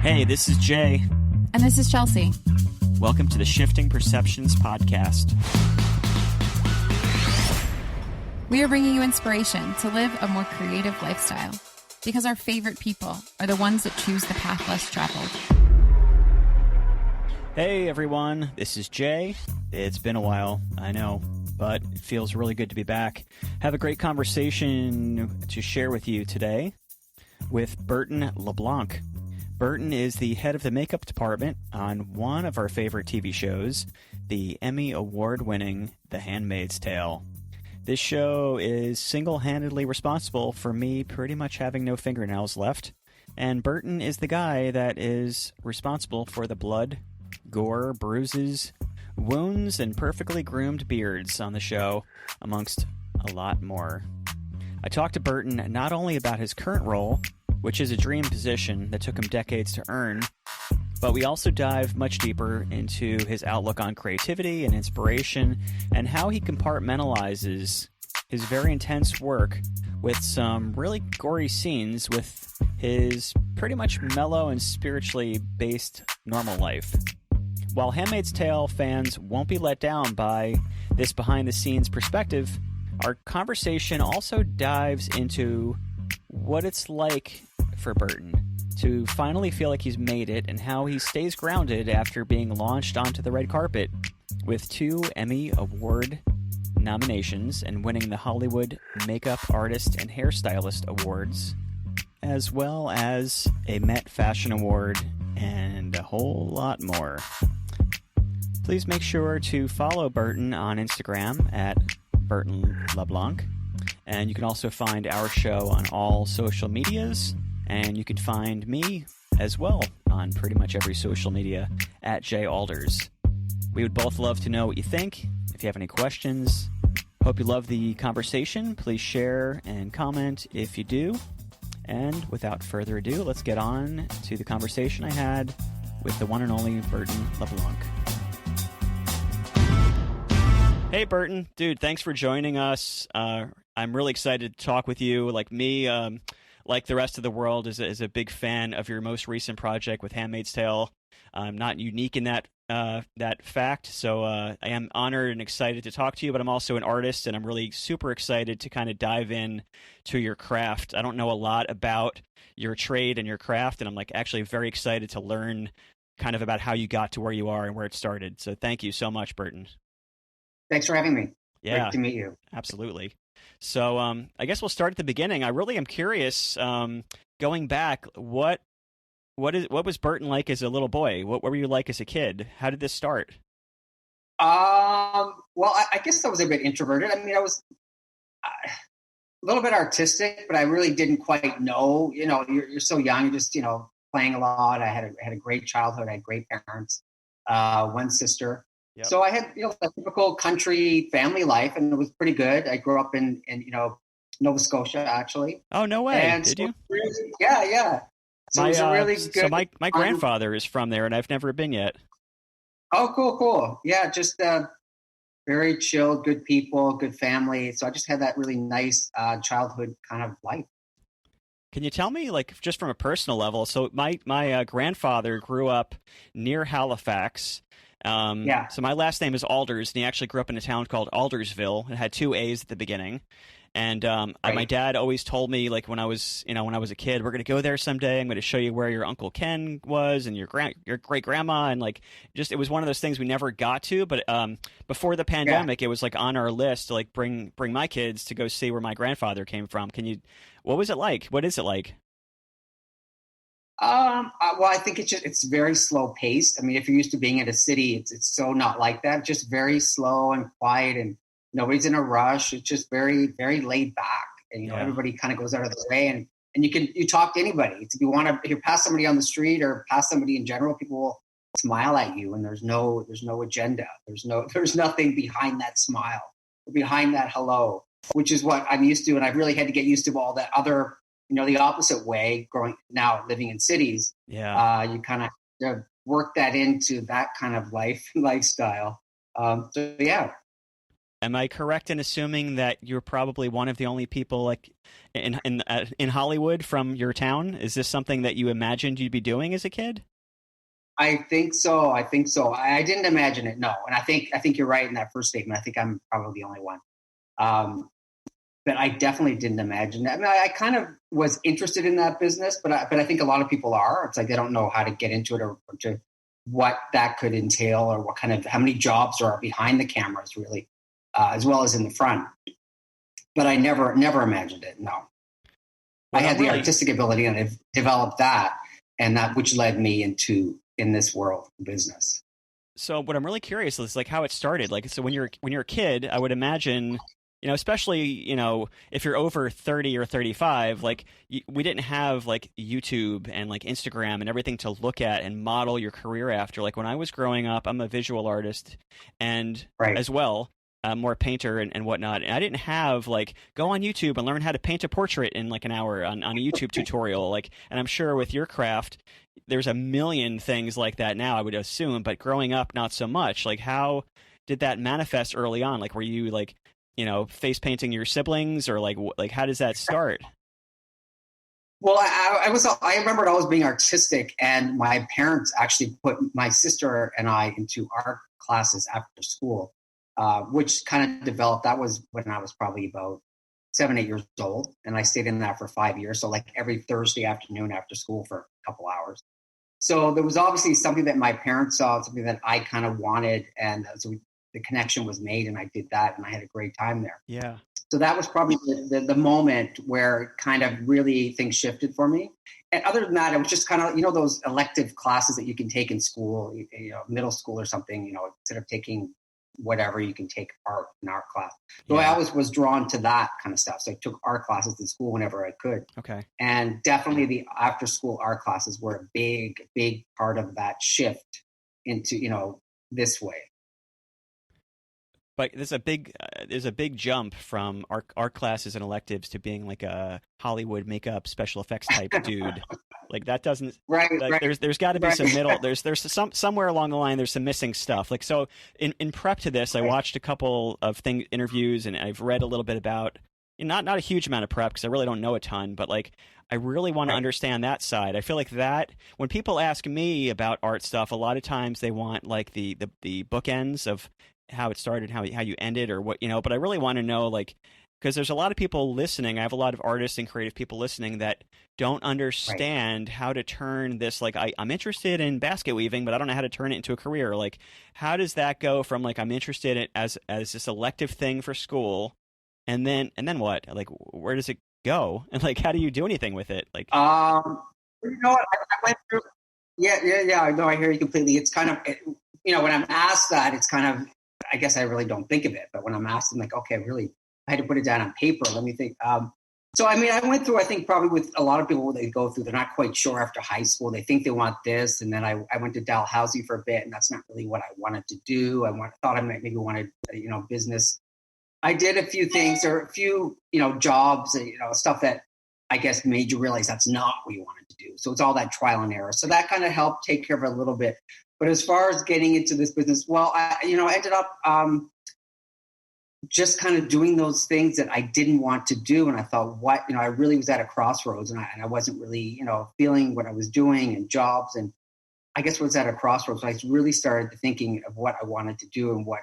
Hey, this is Jay. And this is Chelsea. Welcome to the Shifting Perceptions podcast. We are bringing you inspiration to live a more creative lifestyle because our favorite people are the ones that choose the path less traveled. Hey, everyone. This is Jay. It's been a while, I know, but it feels really good to be back. Have a great conversation to share with you today with Burton LeBlanc. Burton is the head of the makeup department on one of our favorite TV shows, the Emmy Award-winning The Handmaid's Tale. This show is single-handedly responsible for me pretty much having no fingernails left, and Burton is the guy that is responsible for the blood, gore, bruises, wounds, and perfectly groomed beards on the show, amongst a lot more. I talked to Burton not only about his current role, which is a dream position that took him decades to earn, but we also dive much deeper into his outlook on creativity and inspiration and how he compartmentalizes his very intense work with some really gory scenes with his pretty much mellow and spiritually based normal life. While Handmaid's Tale fans won't be let down by this behind-the-scenes perspective, our conversation also dives into what it's like for Burton to finally feel like he's made it and how he stays grounded after being launched onto the red carpet with 2 Emmy Award nominations and winning the Hollywood Makeup Artist and Hairstylist Awards, as well as a Met Fashion Award and a whole lot more. Please make sure to follow Burton on Instagram at Burton LeBlanc. And you can also find our show on all social medias. And you can find me as well on pretty much every social media at JAlders. We would both love to know what you think. If you have any questions, hope you love the conversation. Please share and comment if you do. And without further ado, let's get on to the conversation I had with the one and only Burton LeBlanc. Hey, Burton. Dude, thanks for joining us. I'm really excited to talk with you. Like me, like the rest of the world, is a big fan of your most recent project with Handmaid's Tale. I'm not unique in that fact, so I am honored and excited to talk to you, but I'm also an artist, and I'm really super excited to kind of dive in to your craft. I don't know a lot about your trade and your craft, and I'm actually very excited to learn kind of about how you got to where you are and where it started. So thank you so much, Burton. Thanks for having me. Yeah, great to meet you. Absolutely. So I guess we'll start at the beginning. I really am curious, going back, what was Burton like as a little boy? What were you like as a kid? How did this start? Well, I guess I was a bit introverted. I mean, I was a little bit artistic, but I really didn't quite know. You know, you're so young, you're just playing a lot. I had a great childhood. I had great parents, one sister. Yep. So I had, a typical country family life, and it was pretty good. I grew up in Nova Scotia, actually. Oh, no way. And Did you? Really, yeah. So it was a really good. So my grandfather is from there, and I've never been yet. Oh, cool. Yeah, just very chilled, good people, good family. So I just had that really nice childhood kind of life. Can you tell me, just from a personal level? So my grandfather grew up near Halifax. So my last name is Alders, and he actually grew up in a town called Aldersville. It had 2 A's at the beginning. And my dad always told me, when I was a kid, we're going to go there someday. I'm going to show you where your Uncle Ken was and your great grandma. And it was one of those things we never got to. But before the pandemic, It was on our list to bring my kids to go see where my grandfather came from. What was it like? What is it like? Well, I think it's very slow paced. I mean, if you're used to being in a city, it's so not like that. It's just very slow and quiet, and nobody's in a rush. It's just very, very laid back, and everybody kind of goes out of their way, and you talk to anybody. If you pass somebody on the street or pass somebody in general, people will smile at you, and there's no agenda. There's nothing behind that smile, behind that hello, which is what I'm used to, and I've really had to get used to all that other. The opposite way, now living in cities, you kind of work that into that kind of lifestyle. So yeah. am I correct in assuming that you're probably one of the only people like in Hollywood from your town? Is this something that you imagined you'd be doing as a kid? I think so. I didn't imagine it, no. And I think you're right in that first statement. I think I'm probably the only one. But I definitely didn't imagine that. I mean, I kind of was interested in that business, but I think a lot of people are. It's like they don't know how to get into it or to what that could entail or how many jobs are behind the cameras, really, as well as in the front. But I never imagined it. No, I had the artistic ability, and I've developed that, and that which led me in this world of business. So what I'm really curious is like how it started. Like, so when you're a kid, I would imagine, especially, if you're over 30 or 35, like we didn't have like YouTube and like Instagram and everything to look at and model your career after. Like when I was growing up, I'm a visual artist and as well, more painter and whatnot. And I didn't have like go on YouTube and learn how to paint a portrait in like an hour on a YouTube tutorial. Like, and I'm sure with your craft, there's a million things like that now, I would assume, but growing up, not so much. Like, how did that manifest early on? Like, were you like, face painting your siblings, or like how does that start? Well, I remembered always being artistic, and my parents actually put my sister and I into art classes after school, which kind of developed. That was when I was probably about 7, 8 years old, and I stayed in that for 5 years. So like every Thursday afternoon after school for a couple hours. So there was obviously something that my parents saw, something that I kind of wanted, and so the connection was made, and I did that, and I had a great time there. Yeah. So that was probably the moment where kind of really things shifted for me. And other than that, it was just kind of, those elective classes that you can take in school, middle school or something, instead of taking whatever, you can take an art class. So I always was drawn to that kind of stuff. So I took art classes in school whenever I could. Okay. And definitely the after school art classes were a big, big part of that shift into, this way. But there's a big jump from art classes and electives to being like a Hollywood makeup special effects type dude. Like that doesn't right. There's got to be some middle. There's somewhere along the line. There's some missing stuff. Like so, in prep to this, I watched a couple of interviews, and I've read a little bit about. Not a huge amount of prep because I really don't know a ton, but like I really want to understand that side. I feel like that when people ask me about art stuff, a lot of times they want like the bookends of how it started, how you ended, or what, but I really want to know, like, because there's a lot of people listening. I have a lot of artists and creative people listening that don't understand how to turn this, like, I'm interested in basket weaving, but I don't know how to turn it into a career. Like, how does that go from like, I'm interested in as this elective thing for school, and then what? Like, where does it go? And like, how do you do anything with it? Like, I went through, I know, I hear you completely. It's kind of, when I'm asked that, it's kind of, I guess I really don't think of it, but when I'm asked, I'm like, okay, really, I had to put it down on paper. Let me think. So, I mean, I went through, I think probably with a lot of people, they go through, they're not quite sure after high school. They think they want this. And then I went to Dalhousie for a bit, and that's not really what I wanted to do. Thought I maybe wanted, business. I did a few things or a few, jobs, stuff that I guess made you realize that's not what you wanted to do. So it's all that trial and error. So that kind of helped take care of it a little bit. But as far as getting into this business, well, I ended up just kind of doing those things that I didn't want to do. And I thought, I really was at a crossroads, and I wasn't really, feeling what I was doing and jobs. And I guess was at a crossroads. I really started thinking of what I wanted to do and what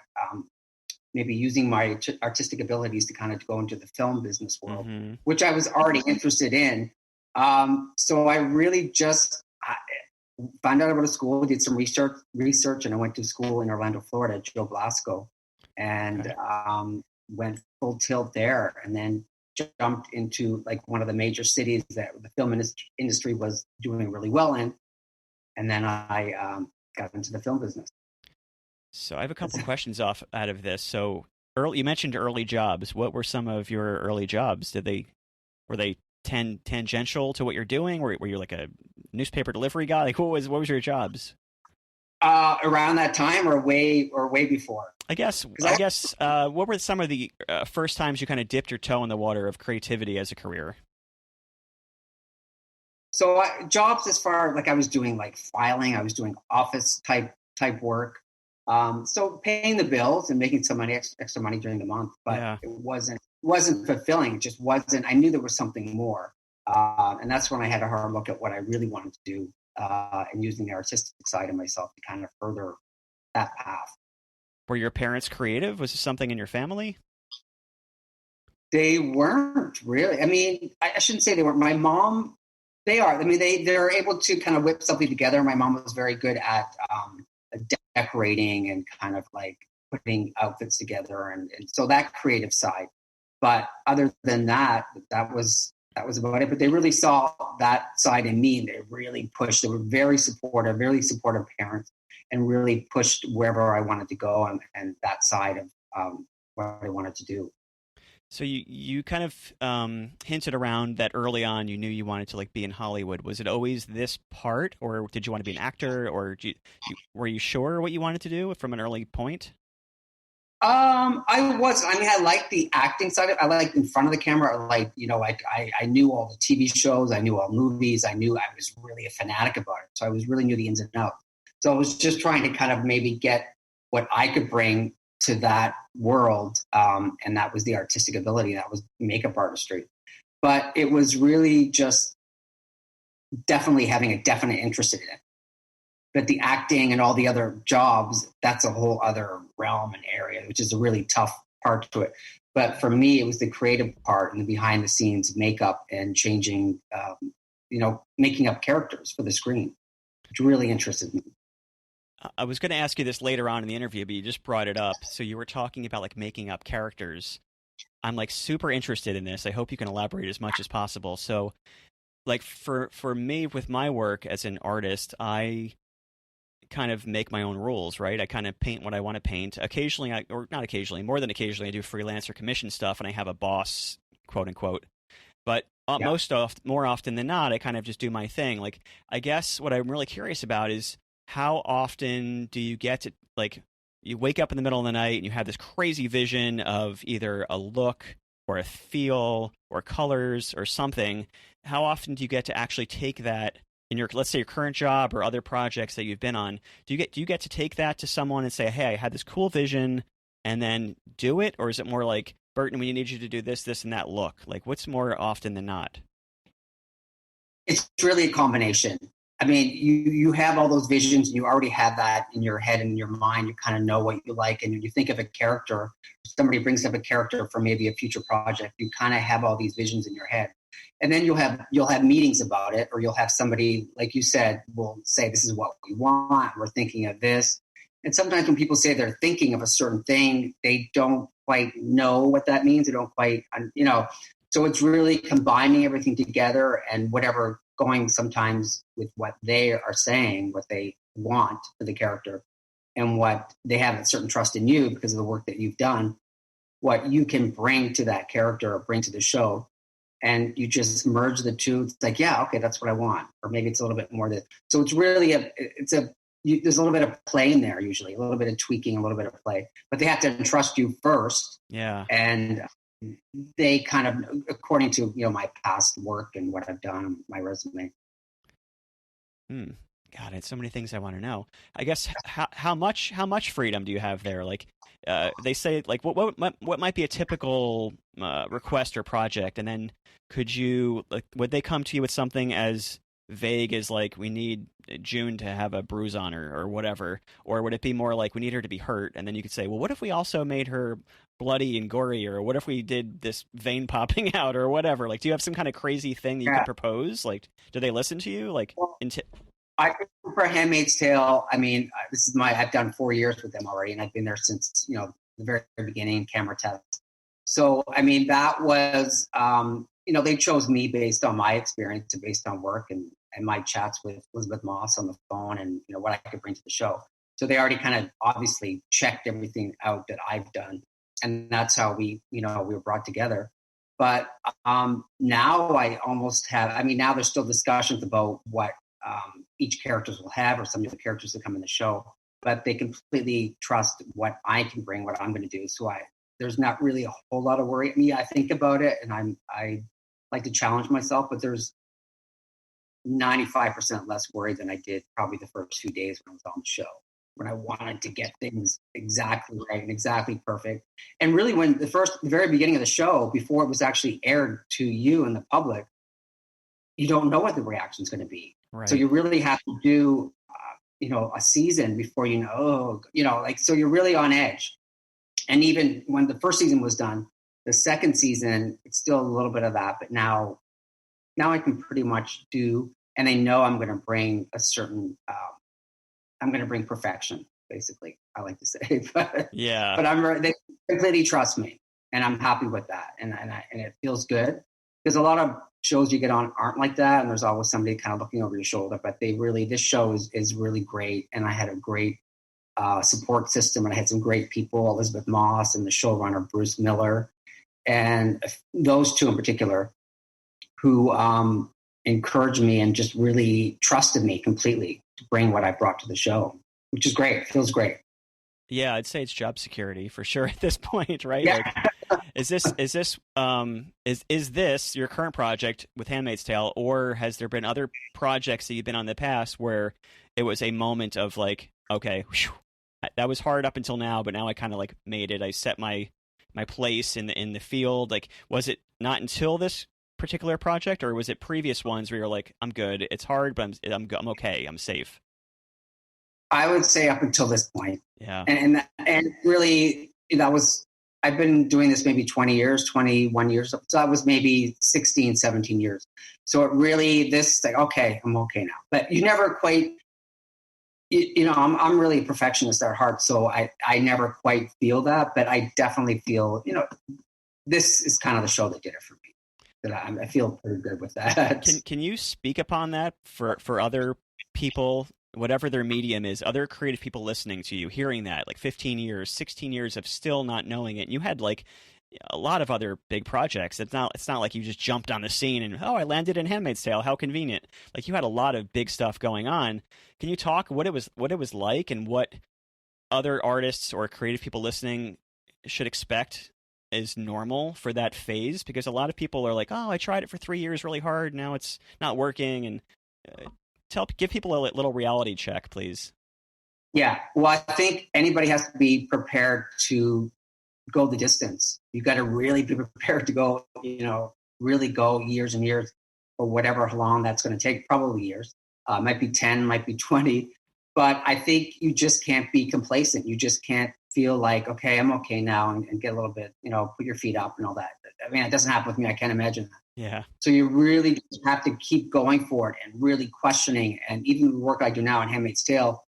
maybe using my artistic abilities to kind of go into the film business world, which I was already interested in. So I really just found out about a school, did some research, and I went to school in Orlando, Florida, at Joe Blasco, and went full tilt there, and then jumped into like one of the major cities that the film industry was doing really well in, and then I got into the film business. So I have a couple questions out of this. So you mentioned early jobs. What were some of your early jobs? Were they tangential to what you're doing? Were you like a newspaper delivery guy? Like what was your jobs? Around that time or way before? I guess what were some of the first times you kind of dipped your toe in the water of creativity as a career? So jobs as far like I was doing like filing, I was doing office type work. So paying the bills and making some money, extra money during the month, but it wasn't fulfilling. It just wasn't. I knew there was something more, and that's when I had a hard look at what I really wanted to do, and using the artistic side of myself to kind of further that path. Were your parents creative? Was this something in your family? They weren't really. I mean, I shouldn't say they weren't. My mom, they are. I mean, they're able to kind of whip something together. My mom was very good at decorating and kind of like putting outfits together, and so that creative side. But other than that, that was about it. But they really saw that side in me, and they really pushed. They were very supportive parents, and really pushed wherever I wanted to go and that side of what I wanted to do. So you kind of hinted around that early on you knew you wanted to like be in Hollywood. Was it always this part, or did you want to be an actor, or were you sure what you wanted to do from an early point? I was. I mean, I liked the acting side of it. I liked in front of the camera. I knew all the TV shows. I knew all movies. I was really a fanatic about it. So I really knew the ins and outs. So I was just trying to kind of maybe get what I could bring to that world, and that was the artistic ability. That was makeup artistry. But it was really just definitely having a definite interest in it. But the acting and all the other jobs, that's a whole other realm and area, which is a really tough part to it. But for me, it was the creative part and the behind the scenes makeup and changing, making up characters for the screen, which really interested me. I was going to ask you this later on in the interview, but you just brought it up. So you were talking about like making up characters. I'm like super interested in this. I hope you can elaborate as much as possible. So like for me with my work as an artist, I kind of make my own rules, right? I kind of paint what I want to paint. Occasionally, or not occasionally, more than occasionally, I do freelance or commission stuff and I have a boss, quote unquote. But more often than not, I kind of just do my thing. Like, I guess what I'm really curious about is how often do you get to, like, you wake up in the middle of the night and you have this crazy vision of either a look or a feel or colors or something. How often do you get to actually take that in your, let's say, your current job or other projects that you've been on? Do you get to take that to someone and say, hey, I had this cool vision, and then do it? Or is it more like, Burton, we need you to do this, this, and that look? Like, what's more often than not? It's really a combination. I mean, you have all those visions and you already have that in your head and in your mind. You kind of know what you like. And when you think of a character, somebody brings up a character for maybe a future project, you kind of have all these visions in your head. And then you'll have meetings about it, or you'll have somebody, like you said, will say, this is what we want. We're thinking of this. And sometimes when people say they're thinking of a certain thing, they don't quite know what that means. They don't quite, so it's really combining everything together and whatever going sometimes with what they are saying, what they want for the character, and what they have a certain trust in you because of the work that you've done, what you can bring to that character or bring to the show. And you just merge the two. It's like, yeah, okay, that's what I want. Or maybe it's a little bit more that. So it's really there's a little bit of play in there usually, a little bit of tweaking, a little bit of play, but they have to trust you first. Yeah. And they kind of, according to, my past work and what I've done, my resume. God, it's so many things I want to know. I guess how much freedom do you have there? Like, they say, like, what might be a typical request or project, and then could you, like, would they come to you with something as vague as like, we need June to have a bruise on her or whatever, or would it be more like, we need her to be hurt, and then you could say, well, what if we also made her bloody and gory, or what if we did this vein popping out or whatever? Like, do you have some kind of crazy thing that you could propose? Like, do they listen to you? Like, I for *Handmaid's Tale*. I mean, I've done 4 years with them already, and I've been there since the very beginning, camera test. So I mean, that was they chose me based on my experience and based on work and my chats with Elizabeth Moss on the phone and what I could bring to the show. So they already kind of obviously checked everything out that I've done, and that's how we were brought together. But now I almost have. I mean, now there's still discussions about what each characters will have, or some of the characters that come in the show, but they completely trust what I can bring, what I'm going to do. So there's not really a whole lot of worry. I mean, I think about it, and I like to challenge myself, but there's 95% less worry than I did probably the first few days when I was on the show. when I wanted to get things exactly right and exactly perfect. And really, when the very beginning of the show, before it was actually aired to you and the public, you don't know what the reaction is going to be. Right. So you really have to do, a season before so you're really on edge. And even when the first season was done, the second season, it's still a little bit of that, but now I can pretty much do, and I know I'm going to bring a certain, I'm going to bring perfection, basically, I like to say, but they completely trust me, and I'm happy with that. And it feels good, because a lot of shows you get on aren't like that. And there's always somebody kind of looking over your shoulder, but this show is really great. And I had a great support system, and I had some great people, Elizabeth Moss and the showrunner, Bruce Miller, and those two in particular, who encouraged me and just really trusted me completely to bring what I brought to the show, which is great. It feels great. Yeah, I'd say it's job security for sure at this point, right? Yeah. Like, is this your current project with *Handmaid's Tale*, or has there been other projects that you've been on in the past where it was a moment of like, okay, whew, that was hard up until now, but now I kind of like made it. I set my place in the field. Like, was it not until this particular project, or was it previous ones where you're like, I'm good. It's hard, but I'm okay. I'm safe. I would say up until this point. Yeah. And really, I've been doing this maybe 20 years, 21 years. So that was maybe 16, 17 years. So it really, okay, I'm okay now. But you never quite, I'm really a perfectionist at heart. So I never quite feel that, but I definitely feel, this is kind of the show that did it for me. That I feel pretty good with that. Can you speak upon that for other people, whatever their medium is, other creative people listening to you, hearing that, like 15 years, 16 years of still not knowing it? And you had like a lot of other big projects. It's not like you just jumped on the scene and, I landed in *Handmaid's Tale*. How convenient. Like, you had a lot of big stuff going on. Can you talk what it was like, and what other artists or creative people listening should expect is normal for that phase? Because a lot of people are like, I tried it for 3 years really hard, now it's not working. And give people a little reality check, please. Yeah, well, I think anybody has to be prepared to go the distance. You got to really be prepared to go, really go years and years, or whatever long that's going to take. Probably years. Might be 10, might be 20. But I think you just can't be complacent. You just can't feel like, okay, I'm okay now, and get a little bit, put your feet up and all that. I mean, it doesn't happen with me. I can't imagine that. Yeah. So you really just have to keep going for it and really questioning. And even the work I do now in *Handmaid's Tale*,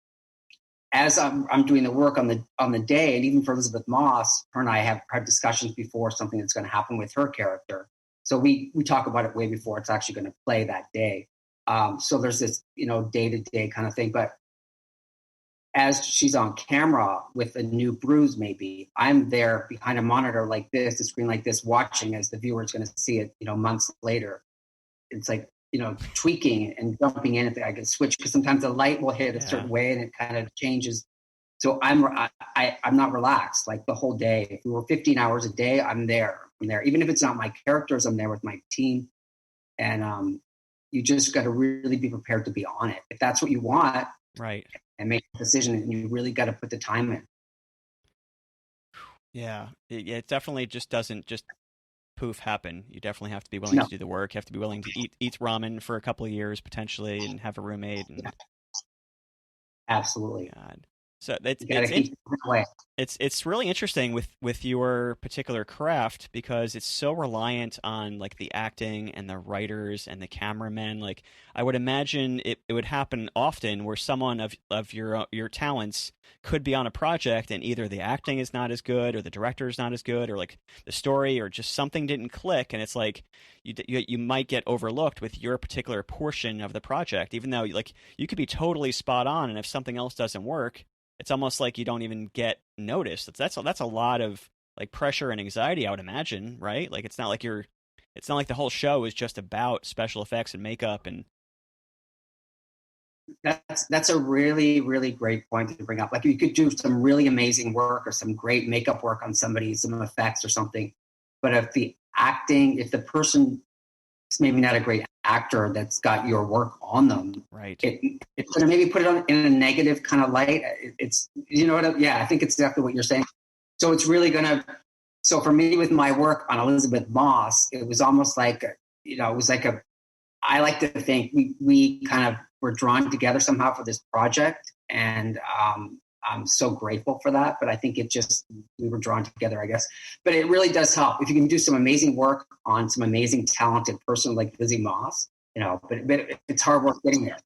as I'm doing the work on the day, and even for Elizabeth Moss, her and I have had discussions before something that's going to happen with her character. So we talk about it way before it's actually going to play that day. So there's this, day-to-day kind of thing. But as she's on camera with a new bruise, maybe I'm there behind a monitor like this, a screen like this, watching as the viewer is going to see it, months later. It's like, tweaking and jumping in. If I can switch, because sometimes the light will hit a certain way and it kind of changes. So I'm not relaxed like the whole day. If we were 15 hours a day, I'm there. Even if it's not my characters, I'm there with my team. And you just got to really be prepared to be on it. If that's what you want, right, and make a decision, and you really got to put the time in. Yeah, it definitely just doesn't just poof happen. You definitely have to be willing to do the work. You have to be willing to eat ramen for a couple of years potentially, and have a roommate. And... Absolutely. God. So it's really interesting with your particular craft, because it's so reliant on like the acting and the writers and the cameramen. Like, I would imagine it would happen often where someone of your talents could be on a project and either the acting is not as good, or the director is not as good, or like the story, or just something didn't click, and it's like you might get overlooked with your particular portion of the project, even though like you could be totally spot on, and if something else doesn't work, it's almost like you don't even get noticed. That's a lot of like pressure and anxiety, I would imagine, right? Like, it's not like the whole show is just about special effects and makeup. And that's a really, really great point to bring up. Like, you could do some really amazing work or some great makeup work on somebody, some effects or something. But if the person is maybe not a great actor that's got your work on them, Right. It's going to maybe put it on in a negative kind of light. It's, you know what? Yeah, I think it's exactly what you're saying. So it's really going to, so for me with my work on Elizabeth Moss, it was almost like, it was like I like to think we kind of were drawn together somehow for this project. And I'm so grateful for that. But I think we were drawn together, I guess. But it really does help if you can do some amazing work on some amazing, talented person like Lizzie Moss, but it's hard work getting there.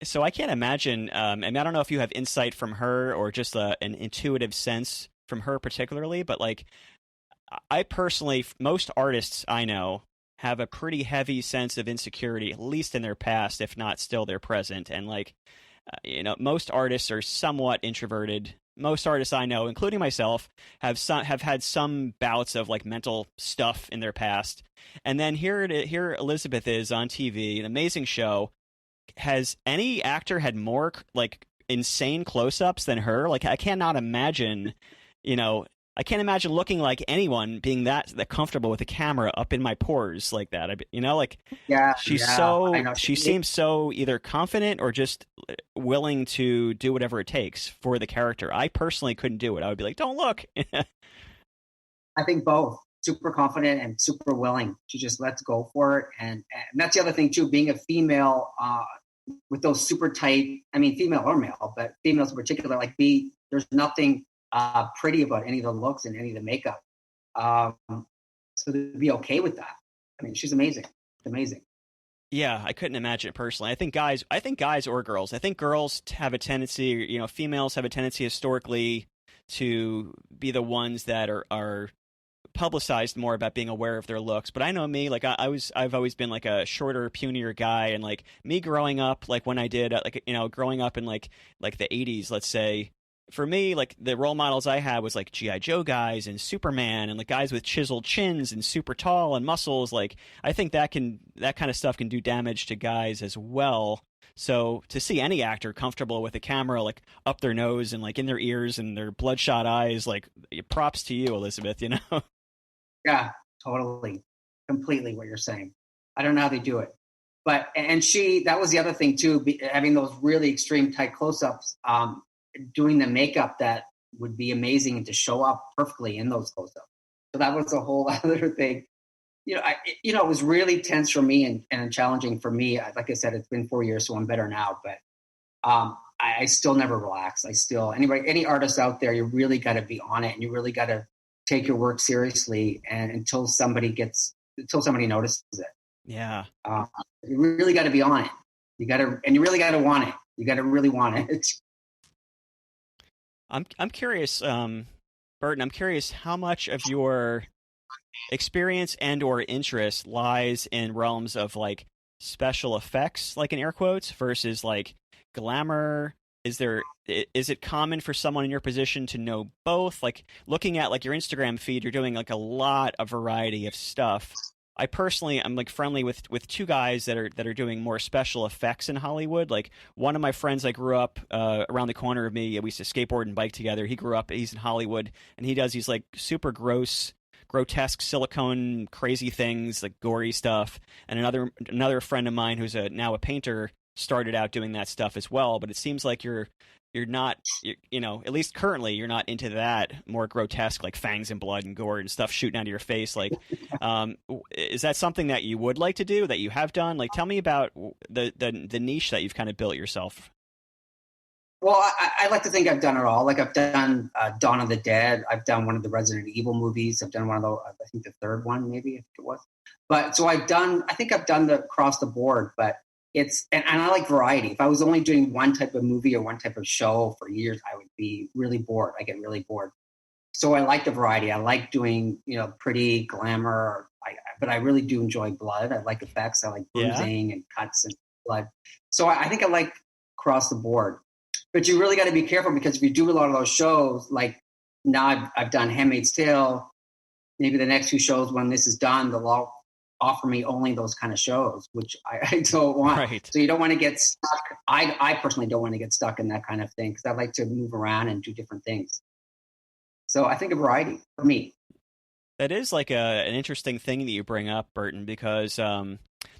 So I can't imagine, and I don't know if you have insight from her or just an intuitive sense from her particularly, but like I personally, most artists I know have a pretty heavy sense of insecurity, at least in their past, if not still their present. And like, most artists are somewhat introverted. Most artists I know, including myself, have had some bouts of like mental stuff in their past. And then here Elizabeth is on TV, an amazing show. Has any actor had more like insane close-ups than her? Like I cannot imagine, I can't imagine looking like anyone being that comfortable with a camera up in my pores like that. She seems so either confident or just willing to do whatever it takes for the character. I personally couldn't do it. I would be like, don't look. I think both. Super confident and super willing. She just lets go for it. And that's the other thing too, being a female with those super tight, I mean, female or male, but females in particular, like there's nothing pretty about any of the looks and any of the makeup. So to be okay with that. I mean, she's amazing. Amazing. Yeah, I couldn't imagine it personally. I think guys or girls. I think girls have a tendency, females have a tendency historically to be the ones that are publicized more about being aware of their looks. But I know me, like I've always been like a shorter, punier guy, and like me growing up, like when I did growing up in like the 80s, let's say, for me, like the role models I had was like G.I. Joe guys and Superman and like guys with chiseled chins and super tall and muscles. Like I think that kind of stuff can do damage to guys as well. So to see any actor comfortable with a camera like up their nose and like in their ears and their bloodshot eyes, like props to you, Elizabeth, Yeah, totally. Completely what you're saying. I don't know how they do it. But, and that was the other thing too, having those really extreme tight close-ups, doing the makeup that would be amazing and to show up perfectly in those close-ups. So that was a whole other thing. It was really tense for me and challenging for me. Like I said, it's been 4 years, so I'm better now. But I still never relax. Any artist out there, you really got to be on it, and you really got to take your work seriously. And until somebody notices it. Yeah. You really got to be on it. You really got to want it. You got to really want it. I'm curious, Burton. I'm curious how much of your experience and or interest lies in realms of like special effects, like in air quotes, versus like glamour. Is it common for someone in your position to know both? Like looking at like your Instagram feed, you're doing like a lot of variety of stuff. I personally, I'm like friendly with two guys that are doing more special effects in Hollywood. Like one of my friends I grew up around the corner of me. We used to skateboard and bike together. He's in Hollywood, and he does these like super grotesque silicone crazy things, like gory stuff. And another friend of mine who's now a painter started out doing that stuff as well. But it seems like you're not, at least currently, you're not into that more grotesque, like fangs and blood and gore and stuff shooting out of your face. Like, is that something that you would like to do, that you have done? Like, tell me about the niche that you've kind of built yourself. Well, I like to think I've done it all. Like I've done Dawn of the Dead. I've done one of the Resident Evil movies. I've done one of those, I think the third one, maybe, if it was. But so I think I've done the across the board, but and I like variety. If I was only doing one type of movie or one type of show for years, I would be really bored. I get really bored. So I like the variety. I like doing, pretty glamour, but I really do enjoy blood. I like effects. I like bruising and cuts and blood. So I think I like across the board. But you really got to be careful, because if you do a lot of those shows, like now I've done Handmaid's Tale, maybe the next few shows when this is done, they'll all offer me only those kind of shows, which I don't want. Right. So you don't want to get stuck. I personally don't want to get stuck in that kind of thing, because I like to move around and do different things. So I think a variety for me. That is like an interesting thing that you bring up, Burton, because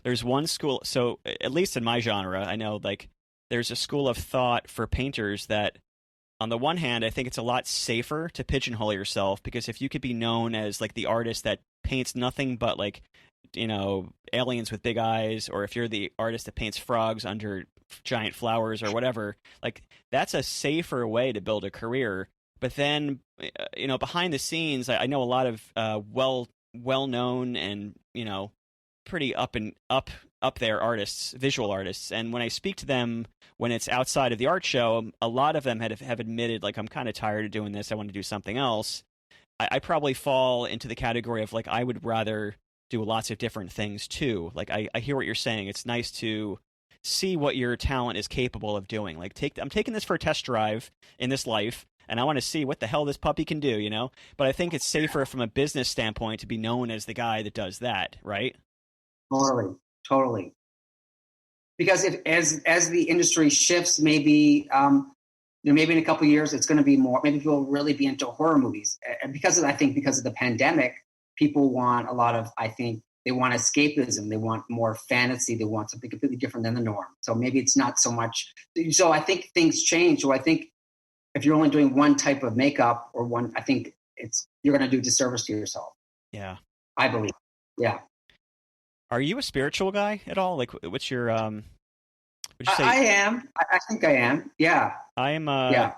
there's one school. So at least in my genre, I know like there's a school of thought for painters that, on the one hand, I think it's a lot safer to pigeonhole yourself because if you could be known as like the artist that paints nothing but like, aliens with big eyes, or if you're the artist that paints frogs under giant flowers or whatever, like that's a safer way to build a career. But then, behind the scenes, I know a lot of well known and pretty up there artists, visual artists, and when I speak to them when it's outside of the art show, a lot of them have admitted like I'm kind of tired of doing this. I want to do something else. I probably fall into the category of like I would rather do lots of different things too. Like I hear what you're saying. It's nice to see what your talent is capable of doing. Like I'm taking this for a test drive in this life, and I want to see what the hell this puppy can do. But I think it's safer from a business standpoint to be known as the guy that does that, right? Totally. Because as the industry shifts, maybe maybe in a couple of years it's going to be more. Maybe people will really be into horror movies, and because of the pandemic, people want a lot of. I think they want escapism. They want more fantasy. They want something completely different than the norm. So maybe it's not so much. So I think things change. So I think if you're only doing one type of makeup or one, I think you're going to do disservice to yourself. Yeah, I believe. Yeah. Are you a spiritual guy at all? Like, what's your would you say? I am. I think I am. Yeah. I am. Yeah.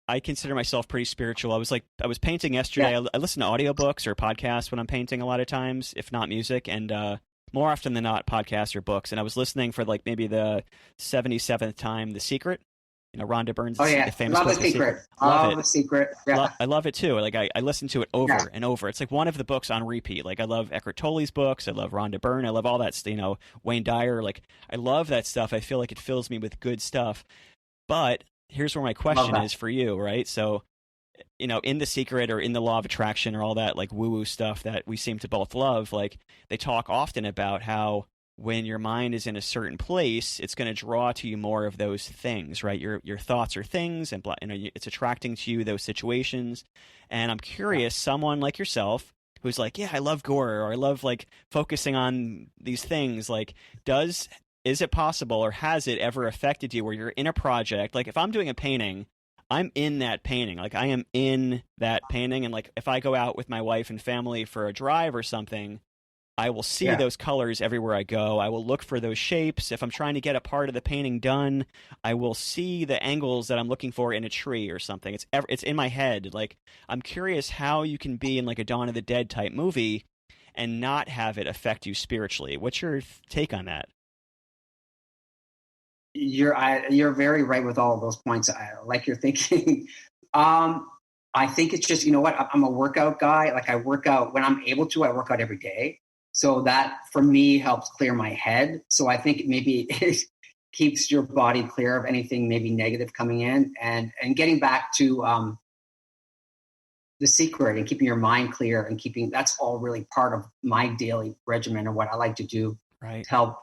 I consider myself pretty spiritual. I was painting yesterday. Yeah. I listen to audiobooks or podcasts when I'm painting a lot of times, if not music, and more often than not podcasts or books. And I was listening for like maybe the 77th time, The Secret. Rhonda Byrne's famous book, The Secret. Love The Secret. Yeah. I love it too. Like I listen to it over and over. It's like one of the books on repeat. Like I love Eckhart Tolle's books. I love Rhonda Byrne. I love all that. Wayne Dyer. Like I love that stuff. I feel like it fills me with good stuff. But here's where my question is for you, right? So, in The Secret or in the Law of Attraction or all that like woo-woo stuff that we seem to both love, like they talk often about how when your mind is in a certain place, it's going to draw to you more of those things, right? Your thoughts are things, and it's attracting to you those situations. And I'm curious, someone like yourself who's like, yeah, I love gore, or I love like focusing on these things. Like, is it possible, or has it ever affected you where you're in a project? Like, if I'm doing a painting, I'm in that painting. Like, I am in that painting, and like if I go out with my wife and family for a drive or something, I will see those colors everywhere I go. I will look for those shapes. If I'm trying to get a part of the painting done, I will see the angles that I'm looking for in a tree or something. It's in my head. Like, I'm curious how you can be in like a Dawn of the Dead type movie and not have it affect you spiritually. What's your take on that? You're very right with all of those points. I like your thinking. I think it's just, I'm a workout guy. Like I work out when I'm able to. I work out every day. So that for me helps clear my head. So I think maybe it keeps your body clear of anything maybe negative coming in, and getting back to The Secret and keeping your mind clear and that's all really part of my daily regimen and what I like to do to help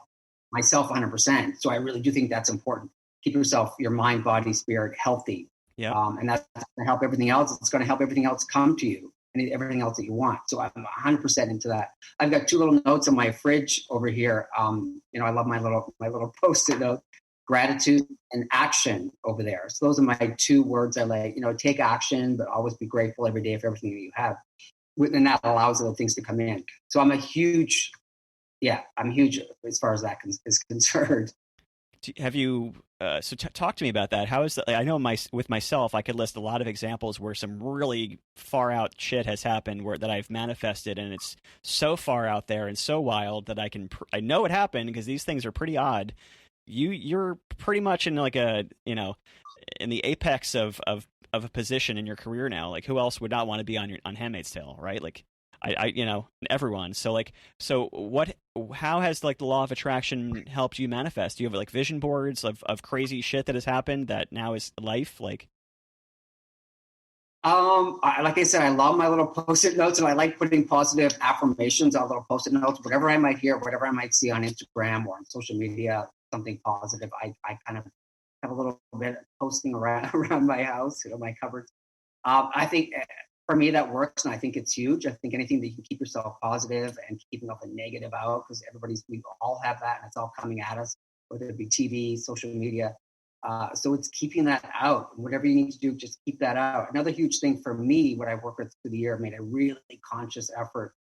myself 100%. So I really do think that's important. Keep your mind, body, spirit healthy. Yeah. And that's going to help everything else. It's going to help everything else come to you. And everything else that you want. So I'm 100% into that. I've got two little notes on my fridge over here. I love my little Post-it note, gratitude and action over there. So those are my two words I like. Take action, but always be grateful every day for everything that you have. And that allows other things to come in. So I'm huge as far as that is concerned. Have you? Talk to me about that. How is that? I know with myself, I could list a lot of examples where some really far out shit has happened that I've manifested, and it's so far out there and so wild that I know it happened because these things are pretty odd. You're pretty much in like in the apex of a position in your career now. Like, who else would not want to be on *Handmaid's Tale*, right? Like, everyone. How has like the law of attraction helped you manifest? Do you have like vision boards of crazy shit that has happened that now is life? Like, like I said, I love my little Post-it notes, and I like putting positive affirmations on little Post-it notes, whatever I might hear, whatever I might see on Instagram or on social media, something positive. I kind of have a little bit of posting around my house, my cupboards. I think for me, that works. And I think it's huge. I think anything that you can keep yourself positive and keeping all the negative out, because we all have that and it's all coming at us, whether it be TV, social media. So it's keeping that out. Whatever you need to do, just keep that out. Another huge thing for me, what I work with through the year, made a really conscious effort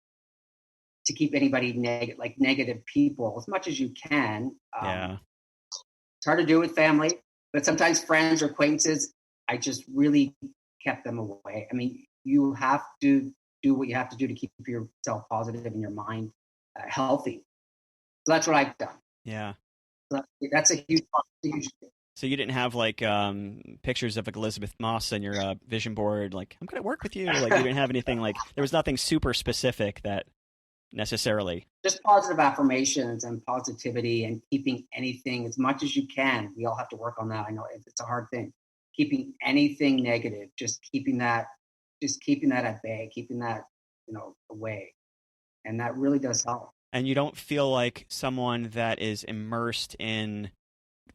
to keep anybody negative people as much as you can. It's hard to do with family, but sometimes friends or acquaintances, I just really kept them away. I mean, you have to do what you have to do to keep yourself positive and your mind healthy. So that's what I've done. Yeah. So that's a huge thing. So you didn't have like pictures of like Elizabeth Moss on your vision board, like, I'm going to work with you. Like, you didn't have anything, like, there was nothing super specific that necessarily. Just positive affirmations and positivity and keeping anything as much as you can. We all have to work on that. I know it's a hard thing. Keeping anything negative, just keeping that at bay, keeping that, away. And that really does help. And you don't feel like someone that is immersed in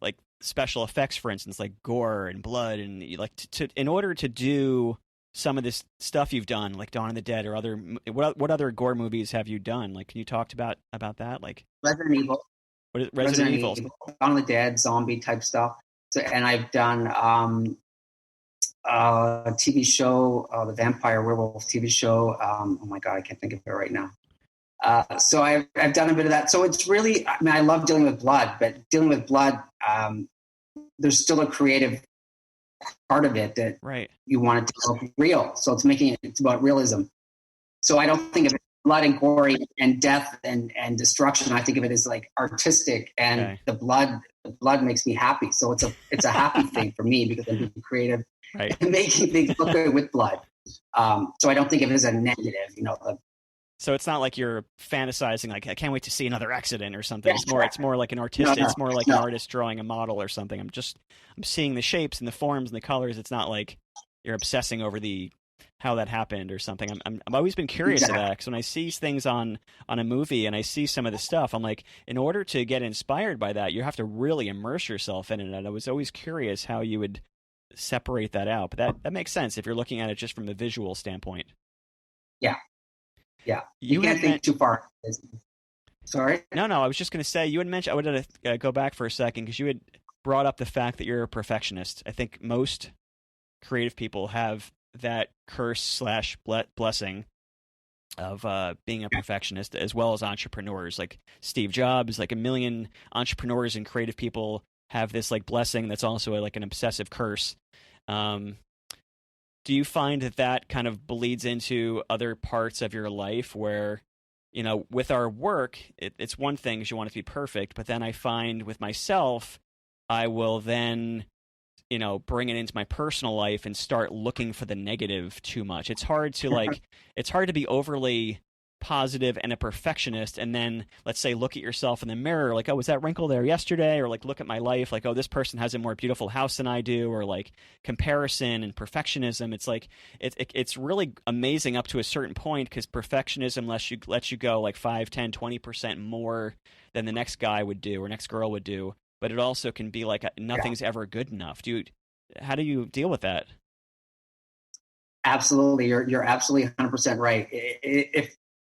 like special effects, for instance, like gore and blood, and like in order to do some of this stuff you've done, like Dawn of the Dead or other, what other gore movies have you done? Like, can you talk about that? Like Resident Evil. What is Resident Evil? Dawn of the Dead, zombie type stuff. So, and I've done a TV show, the Vampire Werewolf TV show. Oh my God, I can't think of it right now. So I've done a bit of that. So it's really, I mean, I love dealing with blood, but dealing with blood, there's still a creative part of it that you want it to look real. So it's about realism. So I don't think of it blood and gory and death and destruction. I think of it as like artistic, and the blood makes me happy. So it's a happy thing for me because I'm being creative and making things look good with blood. So I don't think of it as a negative, So it's not like you're fantasizing, like, I can't wait to see another accident or something. It's more like an artist. It's more like an artist drawing a model or something. I'm seeing the shapes and the forms and the colors. It's not like you're obsessing over how that happened or something. I've always been curious of that, because when I see things on a movie and I see some of the stuff, I'm like, in order to get inspired by that, you have to really immerse yourself in it. And I was always curious how you would separate that out. But that makes sense if you're looking at it just from a visual standpoint. Yeah. Yeah, you can't think too far. Sorry? No, I was just going to say, you had mentioned, I would go back for a second, because you had brought up the fact that you're a perfectionist. I think most creative people have that curse/blessing of being a perfectionist, as well as entrepreneurs. Like Steve Jobs, like a million entrepreneurs and creative people have this like blessing that's also like an obsessive curse. Do you find that kind of bleeds into other parts of your life where, with our work, it's one thing is you want it to be perfect, but then I find with myself, I will then, bring it into my personal life and start looking for the negative too much. It's hard to be overly positive and a perfectionist, and then let's say look at yourself in the mirror like, oh, was that wrinkle there yesterday? Or like look at my life like, oh, this person has a more beautiful house than I do. Or like comparison and perfectionism. It's like it's really amazing up to a certain point, because perfectionism lets you go like 5, 10, 20% more than the next guy would do or next girl would do. But it also can be like nothing's ever good enough. How do you deal with that? Absolutely, you're absolutely 100% right.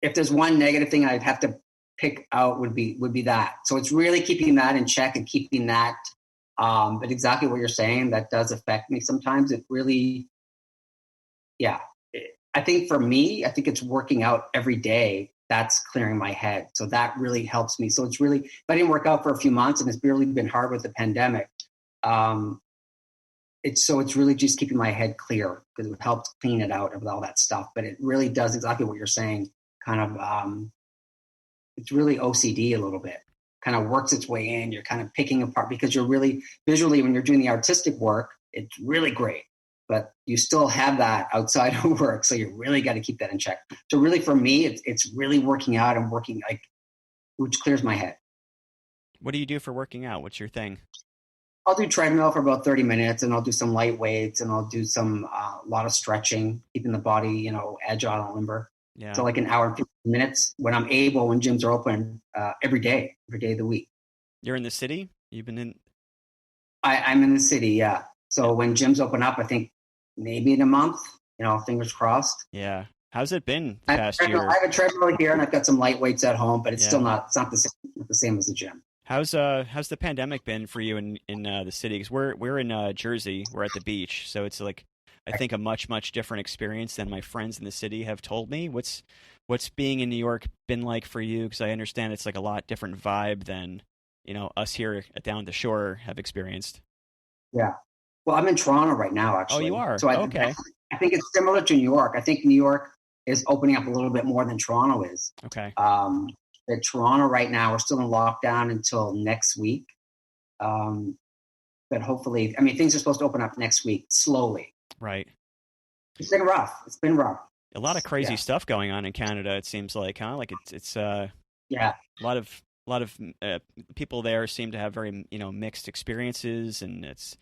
If there's one negative thing I'd have to pick out would be that. So it's really keeping that in check and keeping that. But exactly what you're saying, that does affect me sometimes. It really, I think for me, I think it's working out every day. That's clearing my head. So that really helps me. So it's really, if I didn't work out for a few months, and it's really been hard with the pandemic, it's really just keeping my head clear, because it helps clean it out of all that stuff. But it really does exactly what you're saying. Kind of, it's really OCD a little bit, kind of works its way in. You're kind of picking apart, because you're really visually, when you're doing the artistic work, it's really great, but you still have that outside of work. So you really got to keep that in check. So really for me, it's really working out and working, like, which clears my head. What do you do for working out? What's your thing? I'll do treadmill for about 30 minutes, and I'll do some light weights, and I'll do some, a lot of stretching, keeping the body, agile and limber. Yeah. So like an hour and 15 minutes when I'm able, when gyms are open, every day of the week. You're in the city? You've been in? I'm in the city, yeah. So when gyms open up, I think maybe in a month, fingers crossed. Yeah. How's it been the I past year? I have a treadmill here, and I've got some light weights at home, but it's Yeah. still not. It's not the same as the gym. How's the pandemic been for you in the city? 'Cause we're in Jersey. We're at the beach, so it's like I think a much different experience than my friends in the city have told me. What's being in New York been like for you? Because I understand it's like a lot different vibe than us here down the shore have experienced. Yeah. Well, I'm in Toronto right now, actually. Oh, you are? So Okay. I think it's similar to New York. I think New York is opening up a little bit more than Toronto is. Okay. At Toronto right now, we're still in lockdown until next week. But hopefully, things are supposed to open up next week slowly. Right. It's been rough. A lot of crazy stuff going on in Canada. It seems like, huh? Like it's Yeah. a lot of people there seem to have very mixed experiences, and it's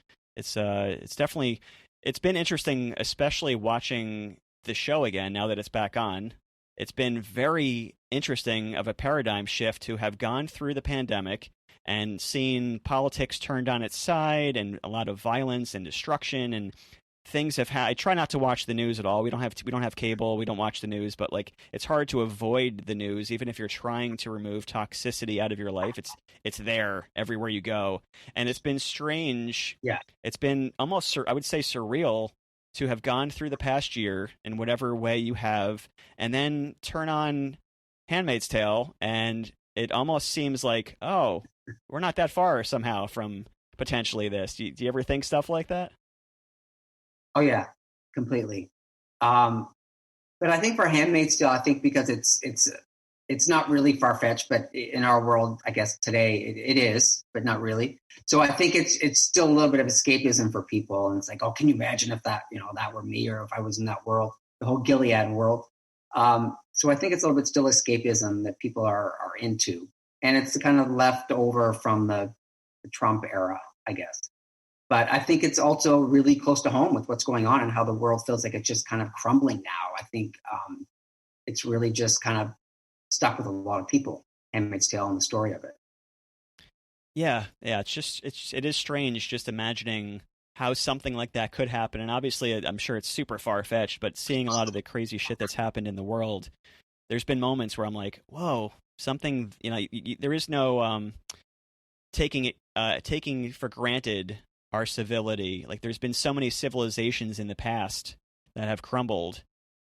definitely it's been interesting, especially watching the show again now that it's back on. It's been very interesting of a paradigm shift to have gone through the pandemic and seen politics turned on its side and a lot of violence and destruction, and things have I try not to watch the news at all. We don't have cable. We don't watch the news, but like it's hard to avoid the news even if you're trying to remove toxicity out of your life. It's there everywhere you go. And it's been strange. Yeah. It's been almost I would say surreal to have gone through the past year in whatever way you have and then turn on Handmaid's Tale and it almost seems like, oh, we're not that far somehow from potentially this. Do you ever think stuff like that? Oh yeah, completely. But I think for Handmaid's Tale, I think because it's not really far fetched, but in our world, I guess today it is, but not really. So I think it's still a little bit of escapism for people, and it's like, oh, can you imagine if that that were me, or if I was in that world, the whole Gilead world. So I think it's a little bit still escapism that people are into, and it's kind of left over from the Trump era, I guess. But I think it's also really close to home with what's going on and how the world feels like it's just kind of crumbling now. I think it's really just kind of stuck with a lot of people, Handmaid's Tale and the story of it. Yeah. It is strange just imagining how something like that could happen. And obviously, I'm sure it's super far-fetched, but seeing a lot of the crazy shit that's happened in the world, there's been moments where I'm like, whoa, something, there is no taking for granted our civility. Like there's been so many civilizations in the past that have crumbled,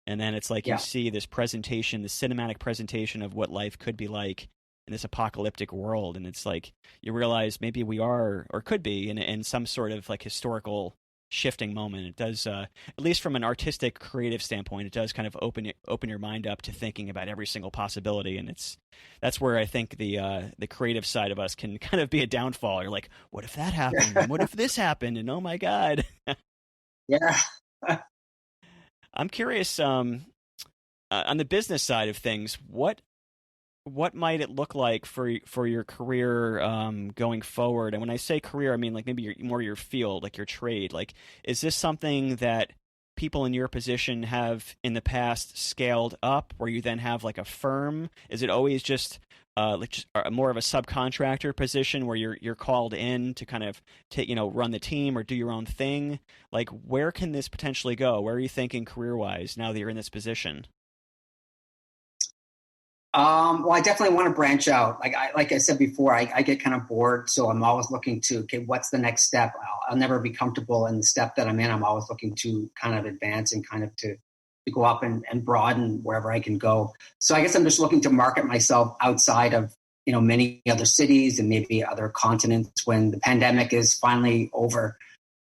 and then it's like you see this presentation, the cinematic presentation of what life could be like in this apocalyptic world, and it's like you realize maybe we are or could be in some sort of like historical shifting moment. It does, at least from an artistic, creative standpoint, it does kind of open your mind up to thinking about every single possibility, and that's where I think the creative side of us can kind of be a downfall. You're like, what if that happened? And what if this happened? And oh my god. Yeah. I'm curious, on the business side of things, what might it look like for your career going forward? And when I say career, I mean like maybe more your field, like your trade. Like, is this something that people in your position have in the past scaled up, where you then have like a firm? Is it always just more of a subcontractor position where you're called in to kind of run the team or do your own thing? Like, where can this potentially go? Where are you thinking career-wise now that you're in this position? Well, I definitely want to branch out. Like I said before, I get kind of bored, so I'm always looking to, okay, what's the next step? I'll never be comfortable in the step that I'm in. I'm always looking to kind of advance and kind of to go up and broaden wherever I can go. So I guess I'm just looking to market myself outside of, many other cities and maybe other continents when the pandemic is finally over.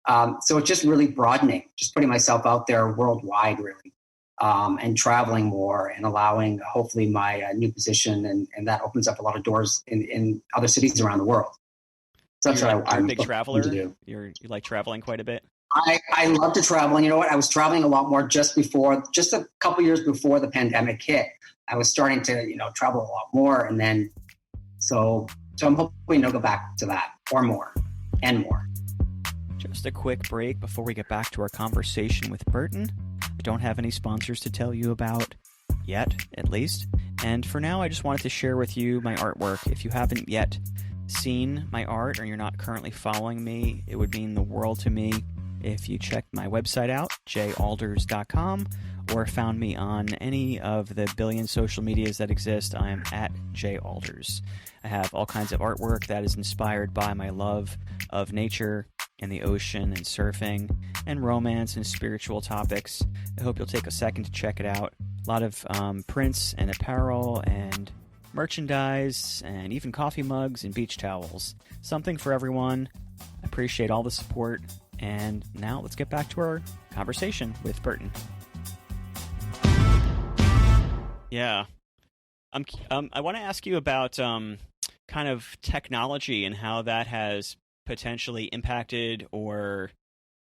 So it's just really broadening, just putting myself out there worldwide, really. And traveling more and allowing hopefully my new position and that opens up a lot of doors in other cities around the worle. So that's what I'm a big traveler. To do. You like traveling quite a bit? I love to travel. And you know what? I was traveling a lot more just a couple years before the pandemic hit. I was starting to, travel a lot more. And then, so I'm hoping to go back to that or more and more. Just a quick break before we get back to our conversation with Burton. I don't have any sponsors to tell you about yet, at least. And for now, I just wanted to share with you my artwork. If you haven't yet seen my art or you're not currently following me, it would mean the world to me if you checked my website out, jalders.com, or found me on any of the billion social medias that exist. I am at jalders. I have all kinds of artwork that is inspired by my love of nature and the ocean and surfing and romance and spiritual topics. I hope you'll take a second to check it out. A lot of prints and apparel and merchandise and even coffee mugs and beach towels. Something for everyone. I appreciate all the support. And now let's get back to our conversation with Burton. Yeah. I want to ask you about kind of technology and how that has potentially impacted or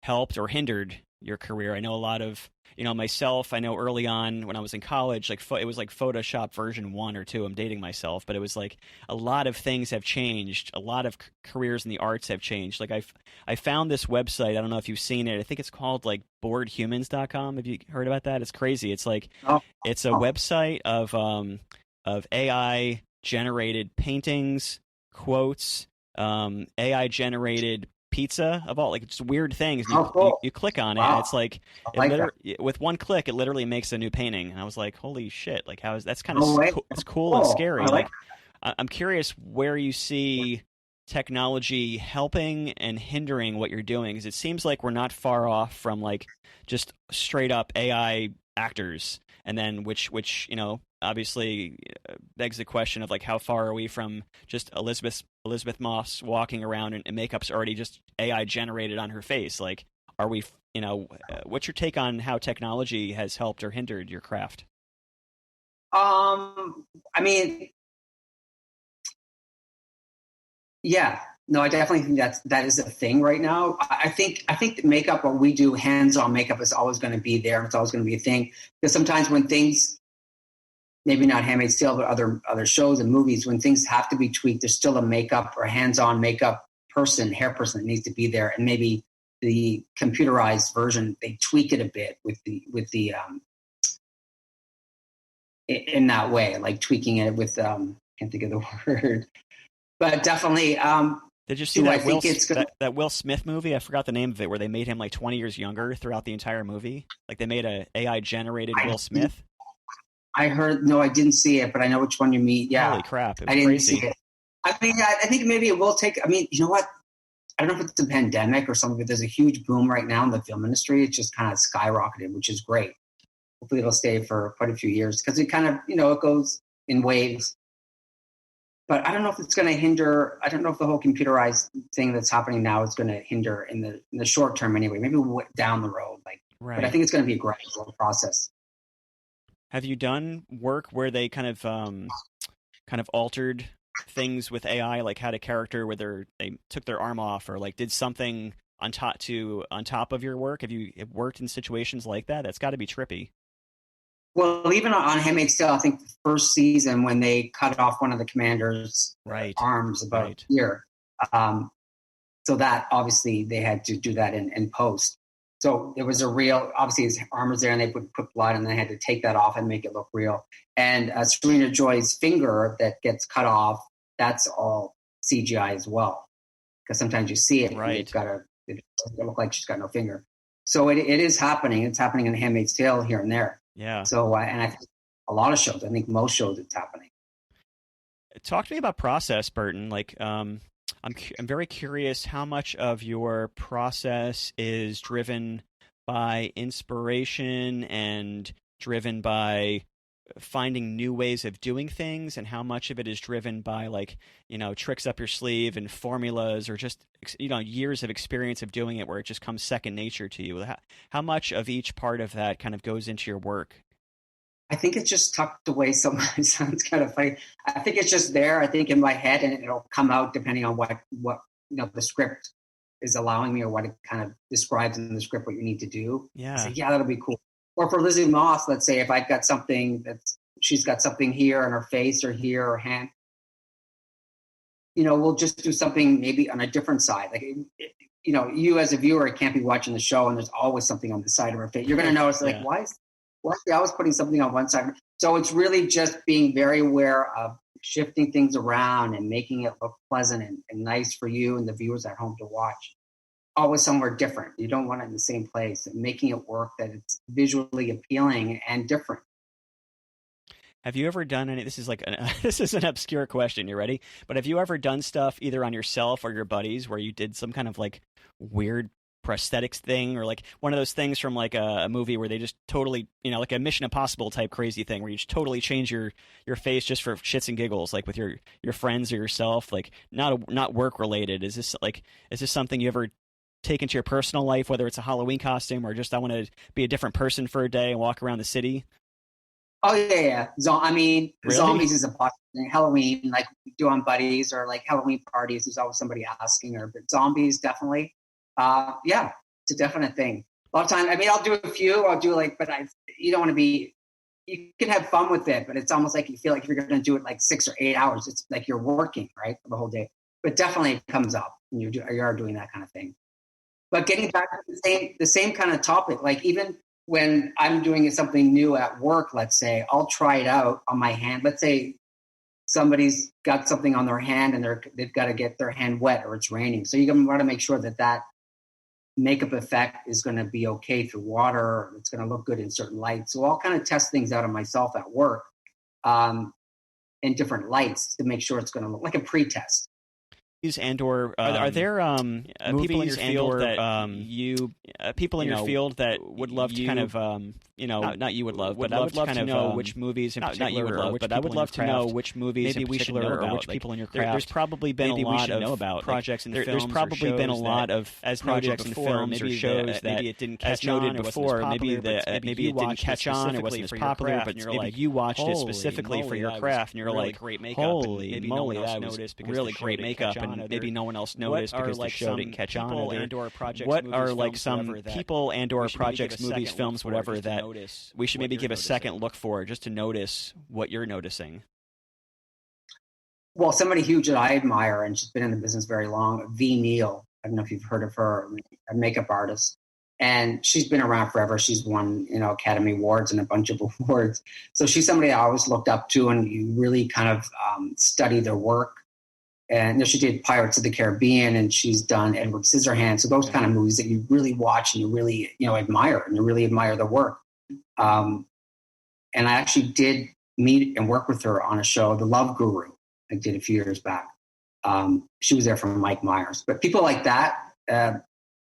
helped or hindered your career. I know a lot of, myself, I know early on when I was in college, like it was like Photoshop version 1 or 2. I'm dating myself, but it was like a lot of things have changed. A lot of careers in the arts have changed. Like I found this website. I don't know if you've seen it. I think it's called like boredhumans.com. Have you heard about that? It's crazy. It's like, it's a website of AI generated paintings, quotes, AI generated pizza of all, like, just weird things. You click on it, and it's like, with one click, it literally makes a new painting. And I was like, holy shit! Like, that's kind of cool. It's cool and scary. Like, I'm curious where you see technology helping and hindering what you're doing, because it seems like we're not far off from like just straight up AI actors, and then which obviously begs the question of like, how far are we from just Elizabeth Moss walking around and makeup's already just AI generated on her face? Like, are we, what's your take on how technology has helped or hindered your craft? I mean, yeah, no, I definitely think that is a thing right now. I think that makeup, what we do, hands-on makeup, is always going to be there. It's always going to be a thing, because sometimes when things, maybe not Handmaid's Tale, but other shows and movies, when things have to be tweaked, there's still a makeup or hands-on makeup hair person that needs to be there. And maybe the computerized version, they tweak it a bit with the in that way, like tweaking it with can't think of the word, but definitely. Did you see that Will Smith movie? I forgot the name of it, where they made him like 20 years younger throughout the entire movie. Like, they made a AI generated Will Smith. I heard, no, I didn't see it, but I know which one you mean. Yeah. Holy crap. I didn't see it. I mean, I think maybe it will take, you know what? I don't know if it's a pandemic or something, but there's a huge boom right now in the film industry. It's just kind of skyrocketed, which is great. Hopefully it'll stay for quite a few years, because it kind of, it goes in waves. But I don't know if it's going to hinder. I don't know if the whole computerized thing that's happening now is going to hinder in the short term anyway. Maybe down the road. Right. But I think it's going to be a gradual process. Have you done work where they kind of altered things with AI, like had a character where they took their arm off, or like did something on top of your work? Have you worked in situations like that? That's got to be trippy. Well, even on Handmaid's Tale, I think the first season, when they cut off one of the commander's arms about here, so that obviously they had to do that in post. So there was obviously his arm was there, and they put blood, and they had to take that off and make it look real. And Serena Joy's finger that gets cut off, that's all CGI as well. Because sometimes you see it, and it look like she's got no finger. So it is happening. It's happening in Handmaid's Tale here and there. Yeah. So, and I think a lot of shows, I think most shows, it's happening. Talk to me about process, Burton. Like, I'm very curious how much of your process is driven by inspiration and driven by finding new ways of doing things, and how much of it is driven by, like, tricks up your sleeve and formulas, or just, years of experience of doing it where it just comes second nature to you. How much of each part of that kind of goes into your work? I think it's just tucked away so much. It sounds kind of funny. I think it's just there, I think, in my head, and it'll come out depending on what the script is allowing me, or what it kind of describes in the script what you need to do. Yeah. So, yeah, that'll be cool. Or for Lizzie Moss, let's say, if I've got something she's got something here on her face or here or hand, we'll just do something maybe on a different side. Like, you as a viewer can't be watching the show and there's always something on the side of her face. You're going to notice, like, why is she always putting something on one side? So it's really just being very aware of shifting things around and making it look pleasant and nice for you and the viewers at home to watch. always somewhere different. You don't want it in the same place, and making it work that it's visually appealing and different. Have you ever done any? This is like this is an obscure question. You ready? But have you ever done stuff either on yourself or your buddies where you did some kind of like weird prosthetics thing, or like one of those things from like a movie where they just totally, like a Mission Impossible type crazy thing where you just totally change your face just for shits and giggles, like with your friends or yourself, like not work related? Is this something you ever take into your personal life, whether it's a Halloween costume or just I want to be a different person for a day and walk around the city? Oh yeah. Really? Zombies is a popular thing. Halloween, like we do on buddies or like Halloween parties. There's always somebody asking her, but zombies definitely. Yeah, it's a definite thing. A lot of times, I mean, I'll do a few. But you don't want to be. You can have fun with it, but it's almost like you feel like if you're going to do it like 6 or 8 hours, it's like you're working right for the whole day. But definitely it comes up when you are doing that kind of thing. But getting back to the same kind of topic, like even when I'm doing something new at work, let's say, I'll try it out on my hand. Let's say somebody's got something on their hand and they've got to get their hand wet or it's raining. So you want to make sure that makeup effect is going to be okay through water. It's going to look good in certain lights. So I'll kind of test things out on myself at work in different lights to make sure it's going to look like a pre-test. And or are there people in your field that people in your field that would love to kind of not you would love, but I would love to know which movies in particular, not you would love, but I would love to know which movies maybe we should know about, which people in your craft. There's probably been a lot of projects in films. There's probably been a lot of as projects in films or shows that maybe it didn't catch on before. Maybe it didn't catch on. It wasn't as popular, but maybe you watched it specifically for your craft, and you're like, holy moly, that was really great makeup. And maybe no one else noticed because the show didn't catch on. What are like some people and or projects, movies, films, whatever, that we should maybe give a second look for just to notice what you're noticing? Well, somebody huge that I admire, and she's been in the business very long, V. Neal. I don't know if you've heard of her, a makeup artist. And she's been around forever. She's won, Academy Awards and a bunch of awards. So she's somebody I always looked up to, and you really kind of study their work. And she did Pirates of the Caribbean, and she's done Edward Scissorhands. So those kind of movies that you really watch and you really, admire, and you really admire the work. And I actually did meet and work with her on a show, The Love Guru, I did a few years back. She was there from Mike Myers. But people like that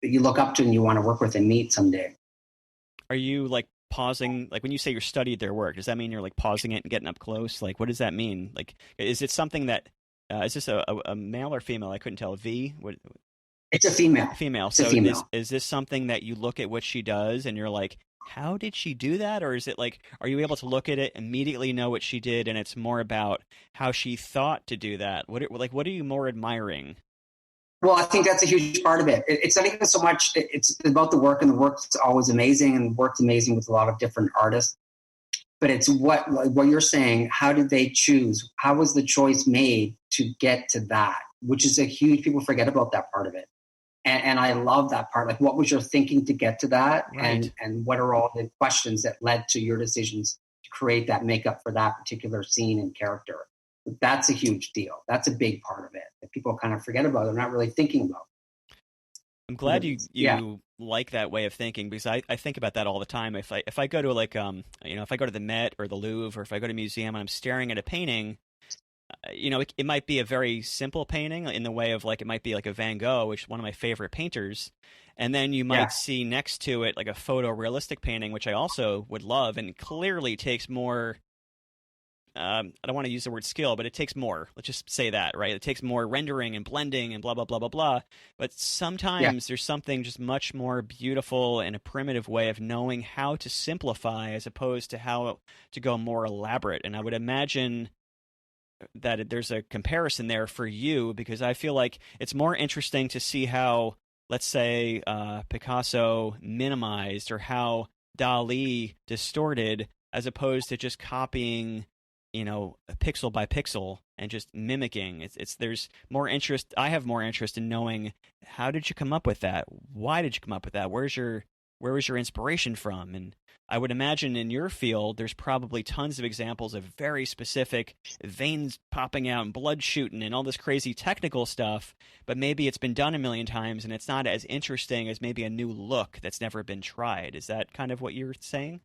you look up to and you want to work with and meet someday. Are you like pausing, like when you say you studied their work, does that mean you're like pausing it and getting up close? Like, what does that mean? Like, is it something that is this a male or female? I couldn't tell. V? What? It's a female. Female. It's so a female. Is this something that you look at what she does and you're like, how did she do that? Or is it like, are you able to look at it, immediately know what she did, and it's more about how she thought to do that? What are you more admiring? Well, I think that's a huge part of it. It's not even so much, it's about the work, and the work's always amazing, and the work's amazing with a lot of different artists. But it's what you're saying, how did they choose? How was the choice made to get to that? Which is a huge, people forget about that part of it. And I love that part. Like, what was your thinking to get to that? Right. And what are all the questions that led to your decisions to create that makeup for that particular scene and character? That's a huge deal. That's a big part of it that people kind of forget about. They're not really thinking about. I'm glad you like that way of thinking, because I think about that all the time. If I go to like if I go to the Met or the Louvre, or if I go to a museum and I'm staring at a painting, it might be a very simple painting in the way of like, it might be like a Van Gogh, which is one of my favorite painters, and then you might see next to it like a photorealistic painting, which I also would love, and clearly takes more. I don't want to use the word skill, but it takes more. Let's just say that, right? It takes more rendering and blending and blah, blah, blah, blah, blah. But sometimes there's something just much more beautiful and a primitive way of knowing how to simplify as opposed to how to go more elaborate. And I would imagine that there's a comparison there for you, because I feel like it's more interesting to see how, let's say, Picasso minimized, or how Dali distorted, as opposed to just copying pixel by pixel and just mimicking. There's more interest. I have more interest in knowing, how did you come up with that? Why did you come up with that? Where's your where was your inspiration from? And I would imagine in your field, there's probably tons of examples of very specific veins popping out and blood shooting and all this crazy technical stuff, but maybe it's been done a million times and it's not as interesting as maybe a new look that's never been tried. Is that kind of what you're saying?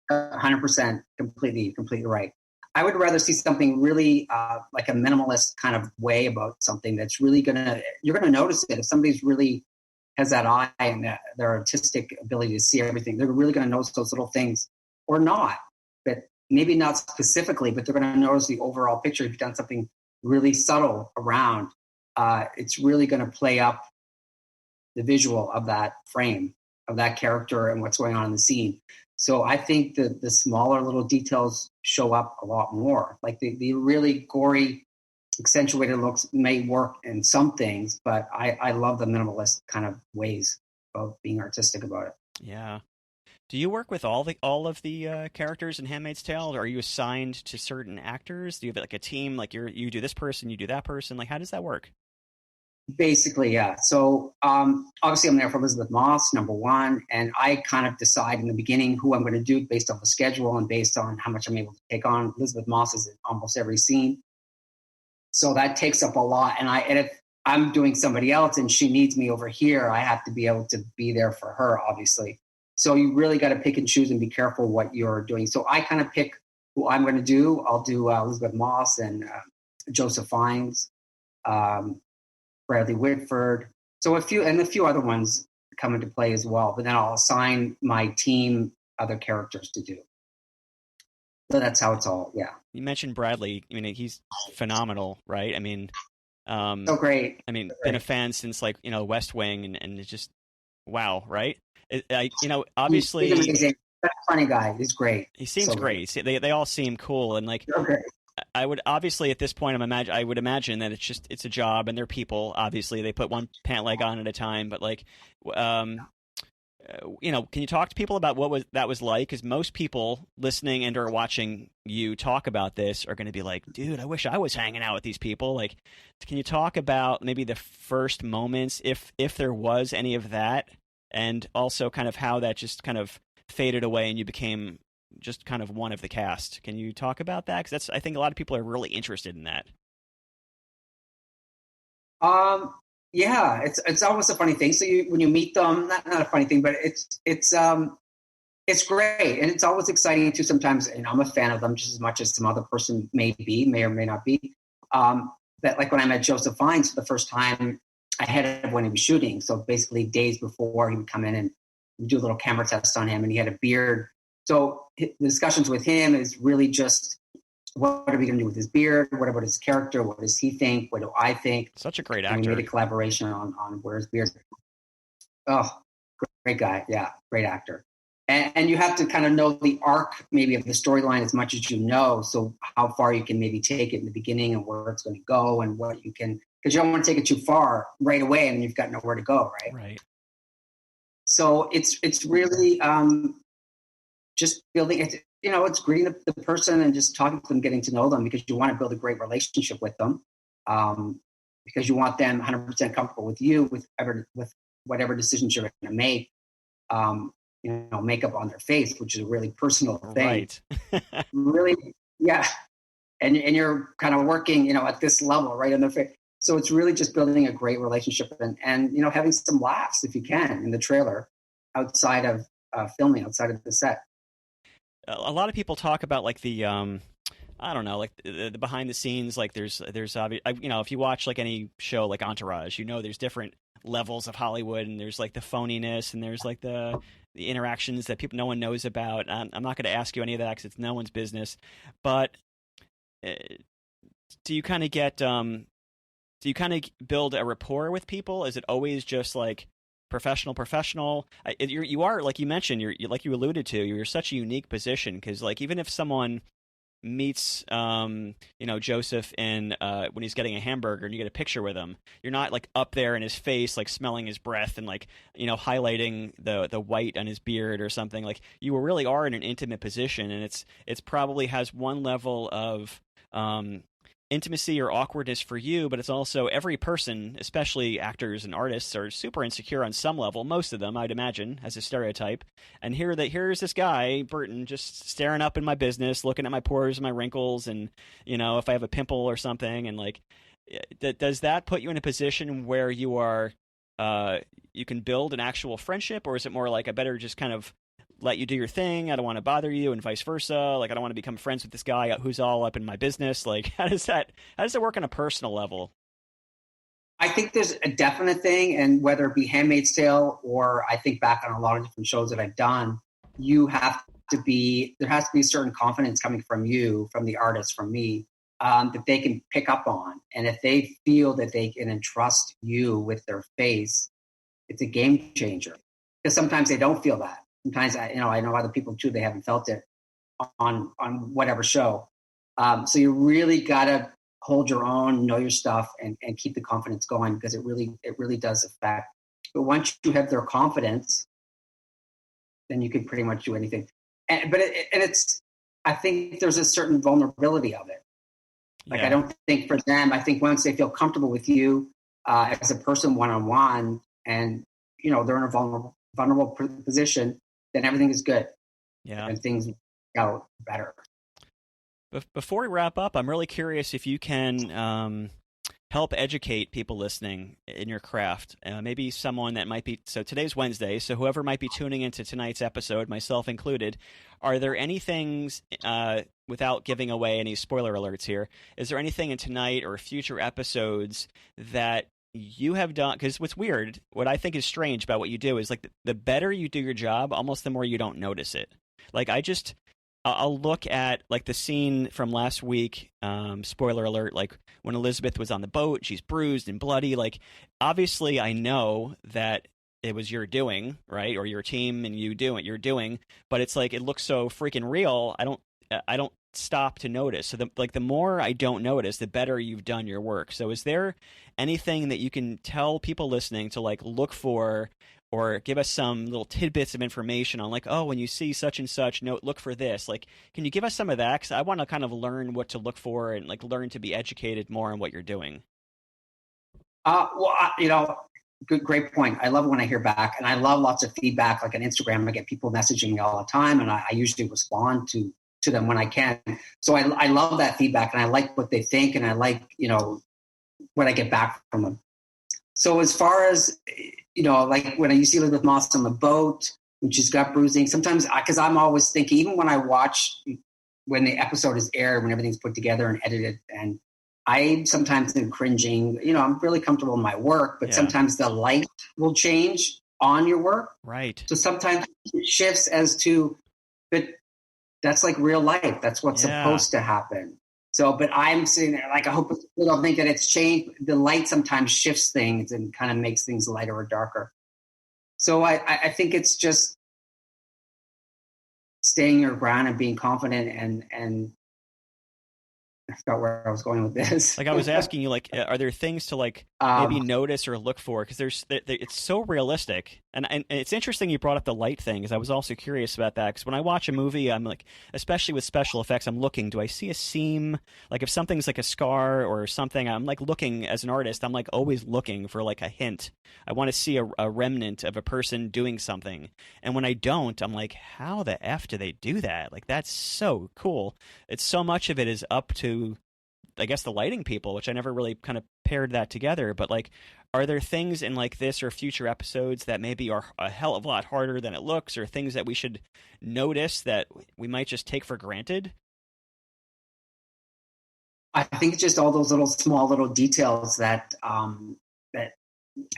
100%, completely right. I would rather see something really like a minimalist kind of way about something that's really you're gonna notice it. If somebody's really has that eye and their artistic ability to see everything, they're really going to notice those little things, or not, but maybe not specifically, but they're going to notice the overall picture. If you've done something really subtle around, it's really going to play up the visual of that frame, of that character and what's going on in the scene. So I think the smaller little details show up a lot more. Like the really gory, accentuated looks may work in some things, but I love the minimalist kind of ways of being artistic about it. Yeah. Do you work with all of the characters in *Handmaid's Tale, or are you assigned to certain actors? Do you have like a team, like you do this person, you do that person? Like, how does that work? Basically, yeah. So obviously I'm there for Elizabeth Moss, number one, and I kind of decide in the beginning who I'm going to do based on the schedule and based on how much I'm able to take on. Elizabeth Moss is in almost every scene. So that takes up a lot. And if I'm doing somebody else and she needs me over here, I have to be able to be there for her, obviously. So you really got to pick and choose and be careful what you're doing. So I kind of pick who I'm going to do. I'll do Elizabeth Moss and Joseph Fiennes, Bradley Whitford. So a few other ones come into play as well. But then I'll assign my team other characters to do. So that's how it's all, yeah. You mentioned Bradley. I mean, he's phenomenal, right? I mean, so great. I mean, so been a fan since like, West Wing, and it's just wow, right? Obviously, he's amazing. That's a funny guy. He's great. He seems so great. They all seem cool, and like, okay. I would obviously at this point I would imagine that it's a job, and they're people. Obviously, they put one pant leg on at a time, but like, can you talk to people about what that was like? Because most people listening and or watching you talk about this are going to be like, dude, I wish I was hanging out with these people. Like, can you talk about maybe the first moments, if there was any of that, and also kind of how that just kind of faded away and you became just kind of one of the cast? Can you talk about that? Because I think a lot of people are really interested in that. Yeah, it's almost a funny thing. So when you meet them, not a funny thing, but it's great, and it's always exciting too. Sometimes, and I'm a fan of them just as much as some other person may or may not be. But like when I met Joseph Fiennes for the first time ahead of when he was shooting, so basically days before, he would come in and do a little camera test on him, and he had a beard. So the discussions with him is really just, what are we going to do with his beard? What about his character? What does he think? What do I think? Such a great actor. And we made a collaboration on where his beard. Oh, great guy. Yeah, great actor. And you have to kind of know the arc maybe of the storyline as much as you know. So how far you can maybe take it in the beginning and where it's going to go and what you can, because you don't want to take it too far right away and you've got nowhere to go, right? Right. So it's really just building it. It's greeting the person and just talking to them, getting to know them, because you want to build a great relationship with them, because you want them 100% comfortable with you, with whatever decisions you're going to make. Makeup on their face, which is a really personal thing. Right. Really, yeah. And you're kind of working, at this level, right in their face. So it's really just building a great relationship and having some laughs if you can in the trailer, outside of filming, outside of the set. A lot of people talk about like the I don't know, like the behind the scenes. Like there's if you watch like any show like Entourage, there's different levels of Hollywood, and there's like the phoniness, and there's like the interactions that no one knows about. I'm not going to ask you any of that because it's no one's business. But do you kind of build a rapport with people? Is it always just like professional? You are, like you mentioned, you're like you alluded to, you're such a unique position, because like even if someone meets Joseph in when he's getting a hamburger and you get a picture with him, you're not like up there in his face like smelling his breath and like highlighting the white on his beard or something. Like you really are in an intimate position, and it's probably has one level of intimacy or awkwardness for you, but it's also every person, especially actors and artists, are super insecure on some level. Most of them, I'd imagine, as a stereotype. And here's this guy, Burton, just staring up in my business, looking at my pores and my wrinkles, and if I have a pimple or something, and like, does that put you in a position where you are, you can build an actual friendship, or is it more like I better just kind of let you do your thing. I don't want to bother you, and vice versa. Like, I don't want to become friends with this guy who's all up in my business. Like, how does that work on a personal level? I think there's a definite thing, and whether it be Handmaid's Tale or I think back on a lot of different shows that I've done, there has to be a certain confidence coming from you, from the artist, from me, that they can pick up on. And if they feel that they can entrust you with their face, it's a game changer. Because sometimes they don't feel that. Sometimes I know other people too, they haven't felt it on whatever show. So you really got to hold your own, know your stuff, and keep the confidence going, because it really does affect. But once you have their confidence, then you can pretty much do anything. I think there's a certain vulnerability of it. Like, I don't think for them, I think once they feel comfortable with you as a person one-on-one, and they're in a vulnerable position, then everything is good. Yeah. And things go better. Before we wrap up, I'm really curious if you can help educate people listening in your craft. Maybe someone that might be, so today's Wednesday, so whoever might be tuning into tonight's episode, myself included, are there any things, without giving away any spoiler alerts here, is there anything in tonight or future episodes that you have done? Because what's weird, what I think is strange about what you do is, like, the better you do your job, almost the more you don't notice it. Like, I'll look at, like, the scene from last week, spoiler alert, like when Elizabeth was on the boat, she's bruised and bloody. Like, obviously I know that it was your doing, right? Or your team and you're doing, but it's like, it looks so freaking real. I don't stop to notice. So the more I don't notice, the better you've done your work. So is there anything that you can tell people listening to, like, look for, or give us some little tidbits of information on, like, oh, when you see such and such, look for this? Like, can you give us some of that? Because I want to kind of learn what to look for and, like, learn to be educated more on what you're doing. Great point. I love it when I hear back, and I love lots of feedback. Like on Instagram, I get people messaging me all the time, and I usually respond to them when I can. So I love that feedback, and I like what they think, and I like, what I get back from them. So as far as, like when you see Elizabeth Moss on the boat, when she's got bruising, sometimes, because I'm always thinking, even when I watch, when the episode is aired, when everything's put together and edited, and I sometimes am cringing, I'm really comfortable in my work, but sometimes the light will change on your work. Right. So sometimes it shifts as to, but that's like real life. That's what's supposed to happen. So, but I'm sitting there, like, I hope people don't think that it's changed. The light sometimes shifts things and kind of makes things lighter or darker. So I think it's just staying your ground and being confident, and I forgot where I was going with this. Like, I was asking you, like, are there things to, like, maybe notice or look for? Because it's so realistic. And it's interesting you brought up the light thing, because I was also curious about that. Because when I watch a movie, I'm like, especially with special effects, I'm looking, do I see a seam? Like, if something's like a scar or something, I'm like looking, as an artist, I'm like always looking for like a hint. I want to see a remnant of a person doing something. And when I don't, I'm like, how the F do they do that? Like, that's so cool. It's so much of it is up to, I guess, the lighting people, which I never really kind of paired that together. But, like, are there things in, like, this or future episodes that maybe are a hell of a lot harder than it looks, or things that we should notice that we might just take for granted? I think it's just all those small little details that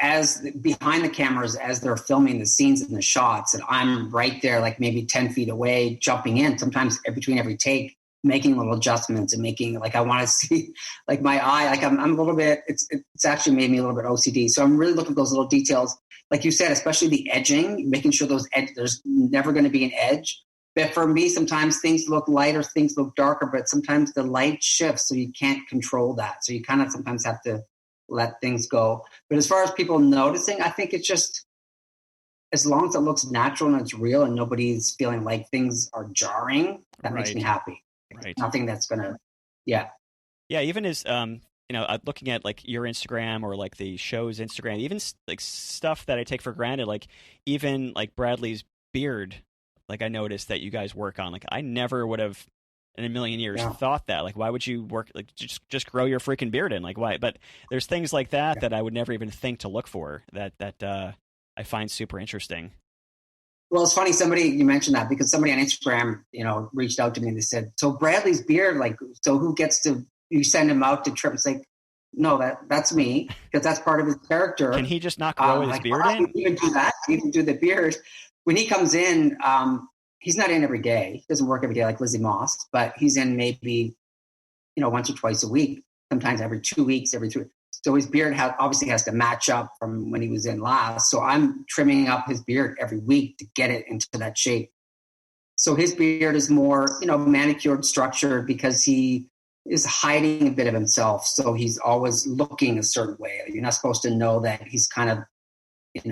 as behind the cameras, as they're filming the scenes and the shots, and I'm right there, like maybe 10 feet away, jumping in, sometimes between every take, making little adjustments and making, like, I want to see, like, my eye, like I'm a little bit, it's actually made me a little bit OCD. So I'm really looking at those little details, like you said, especially the edging, making sure there's never going to be an edge. But for me, sometimes things look lighter, things look darker, but sometimes the light shifts, so you can't control that. So you kind of sometimes have to let things go. But as far as people noticing, I think it's just, as long as it looks natural and it's real and nobody's feeling like things are jarring, that makes me happy. Right. Nothing that's going to, Yeah, even his looking at like your Instagram or like the show's Instagram, even like stuff that I take for granted, like even like Bradley's beard, like I noticed that you guys work on. Like I never would have in a million years thought that. Like why would you work like just grow your freaking beard in? Like why? But there's things like that that I would never even think to look for that I find super interesting. Well, it's funny. You mentioned that because somebody on Instagram, reached out to me and they said, so Bradley's beard, like, so who gets to, you send him out to trim? It's like, no, that's me, because that's part of his character. Can he just not grow his beard in? You can do that. You can do the beard. When he comes in, he's not in every day. He doesn't work every day like Lizzie Moss, but he's in maybe, once or twice a week, sometimes every 2 weeks, every 3. So his beard obviously has to match up from when he was in last. So I'm trimming up his beard every week to get it into that shape. So his beard is more, manicured, structured, because he is hiding a bit of himself. So he's always looking a certain way. You're not supposed to know that he's kind of, he's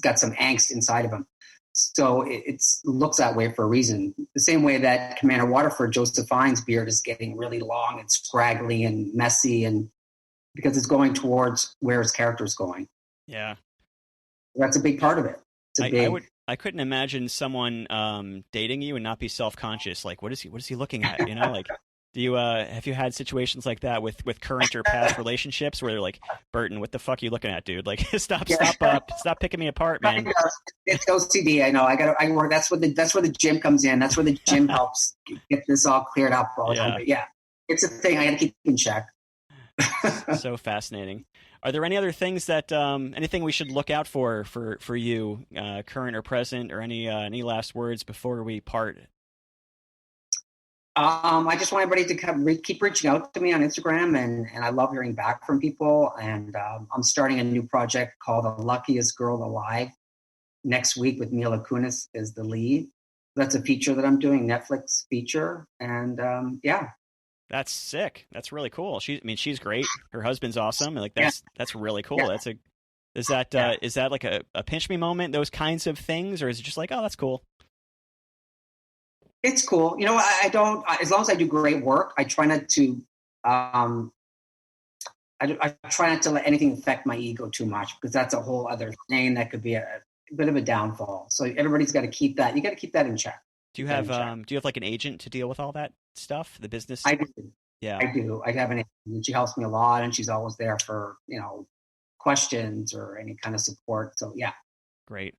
got some angst inside of him. So it looks that way for a reason. The same way that Commander Waterford, Joseph Fiennes' beard is getting really long and scraggly and messy, and because it's going towards where his character is going. Yeah. That's a big part of it. I couldn't imagine someone dating you and not be self-conscious. Like, what is he looking at? Like, do you have you had situations like that with current or past relationships where they're like, Burton, what the fuck are you looking at, dude? Like, stop picking me apart, man. It's OCD. I know. I work. That's where the gym comes in. That's where the gym helps get this all cleared up all the time. But yeah, it's a thing. I got to keep in check. So fascinating. Are there any other things that anything we should look out for you, current or present, or any last words before we part? I just want everybody to keep reaching out to me on Instagram, and I love hearing back from people. And I'm starting a new project called The Luckiest Girl Alive next week with Mila Kunis as the lead. That's a feature that I'm doing, Netflix feature, and That's sick. That's really cool. She's great. Her husband's awesome. Like that's really cool. Yeah. Is that like a pinch me moment? Those kinds of things, or is it just like, oh, that's cool? It's cool. I don't. As long as I do great work, I try not to. I try not to let anything affect my ego too much, because that's a whole other thing that could be a bit of a downfall. So everybody's got to keep that. You got to keep that in check. Do you have like an agent to deal with all that stuff, the business? I do. Yeah, I do. I have an agent, and she helps me a lot, and she's always there for questions or any kind of support. So yeah, great.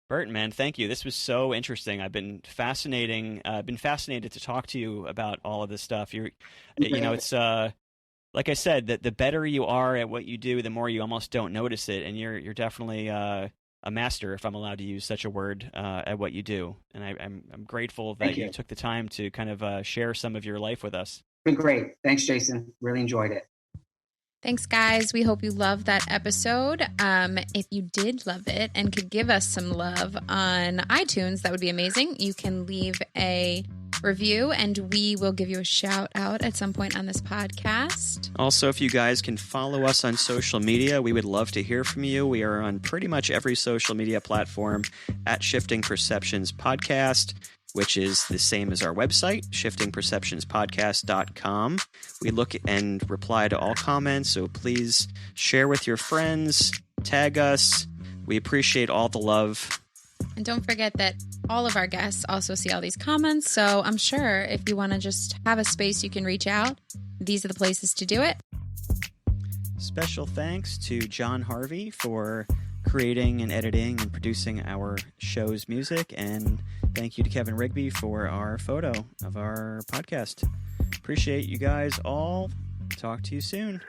Burton, man, thank you. This was so interesting. I've been fascinated to talk to you about all of this stuff. It's like I said, that the better you are at what you do, the more you almost don't notice it, and you're definitely a master, if I'm allowed to use such a word, at what you do. And I'm grateful that you took the time to kind of share some of your life with us. Been great. Thanks, Jason. Really enjoyed it. Thanks, guys. We hope you loved that episode. If you did love it and could give us some love on iTunes, that would be amazing. You can leave a review, and we will give you a shout out at some point on this podcast. Also, if you guys can follow us on social media, we would love to hear from you. We are on pretty much every social media platform at Shifting Perceptions Podcast, which is the same as our website, shiftingperceptionspodcast.com. We look and reply to all comments, so please share with your friends, tag us. We appreciate all the love. And don't forget that all of our guests also see all these comments, so I'm sure if you want to just have a space you can reach out, these are the places to do it. Special thanks to John Harvey for creating and editing and producing our show's music, and thank you to Kevin Rigby for our photo of our podcast. Appreciate you guys all. Talk to you soon.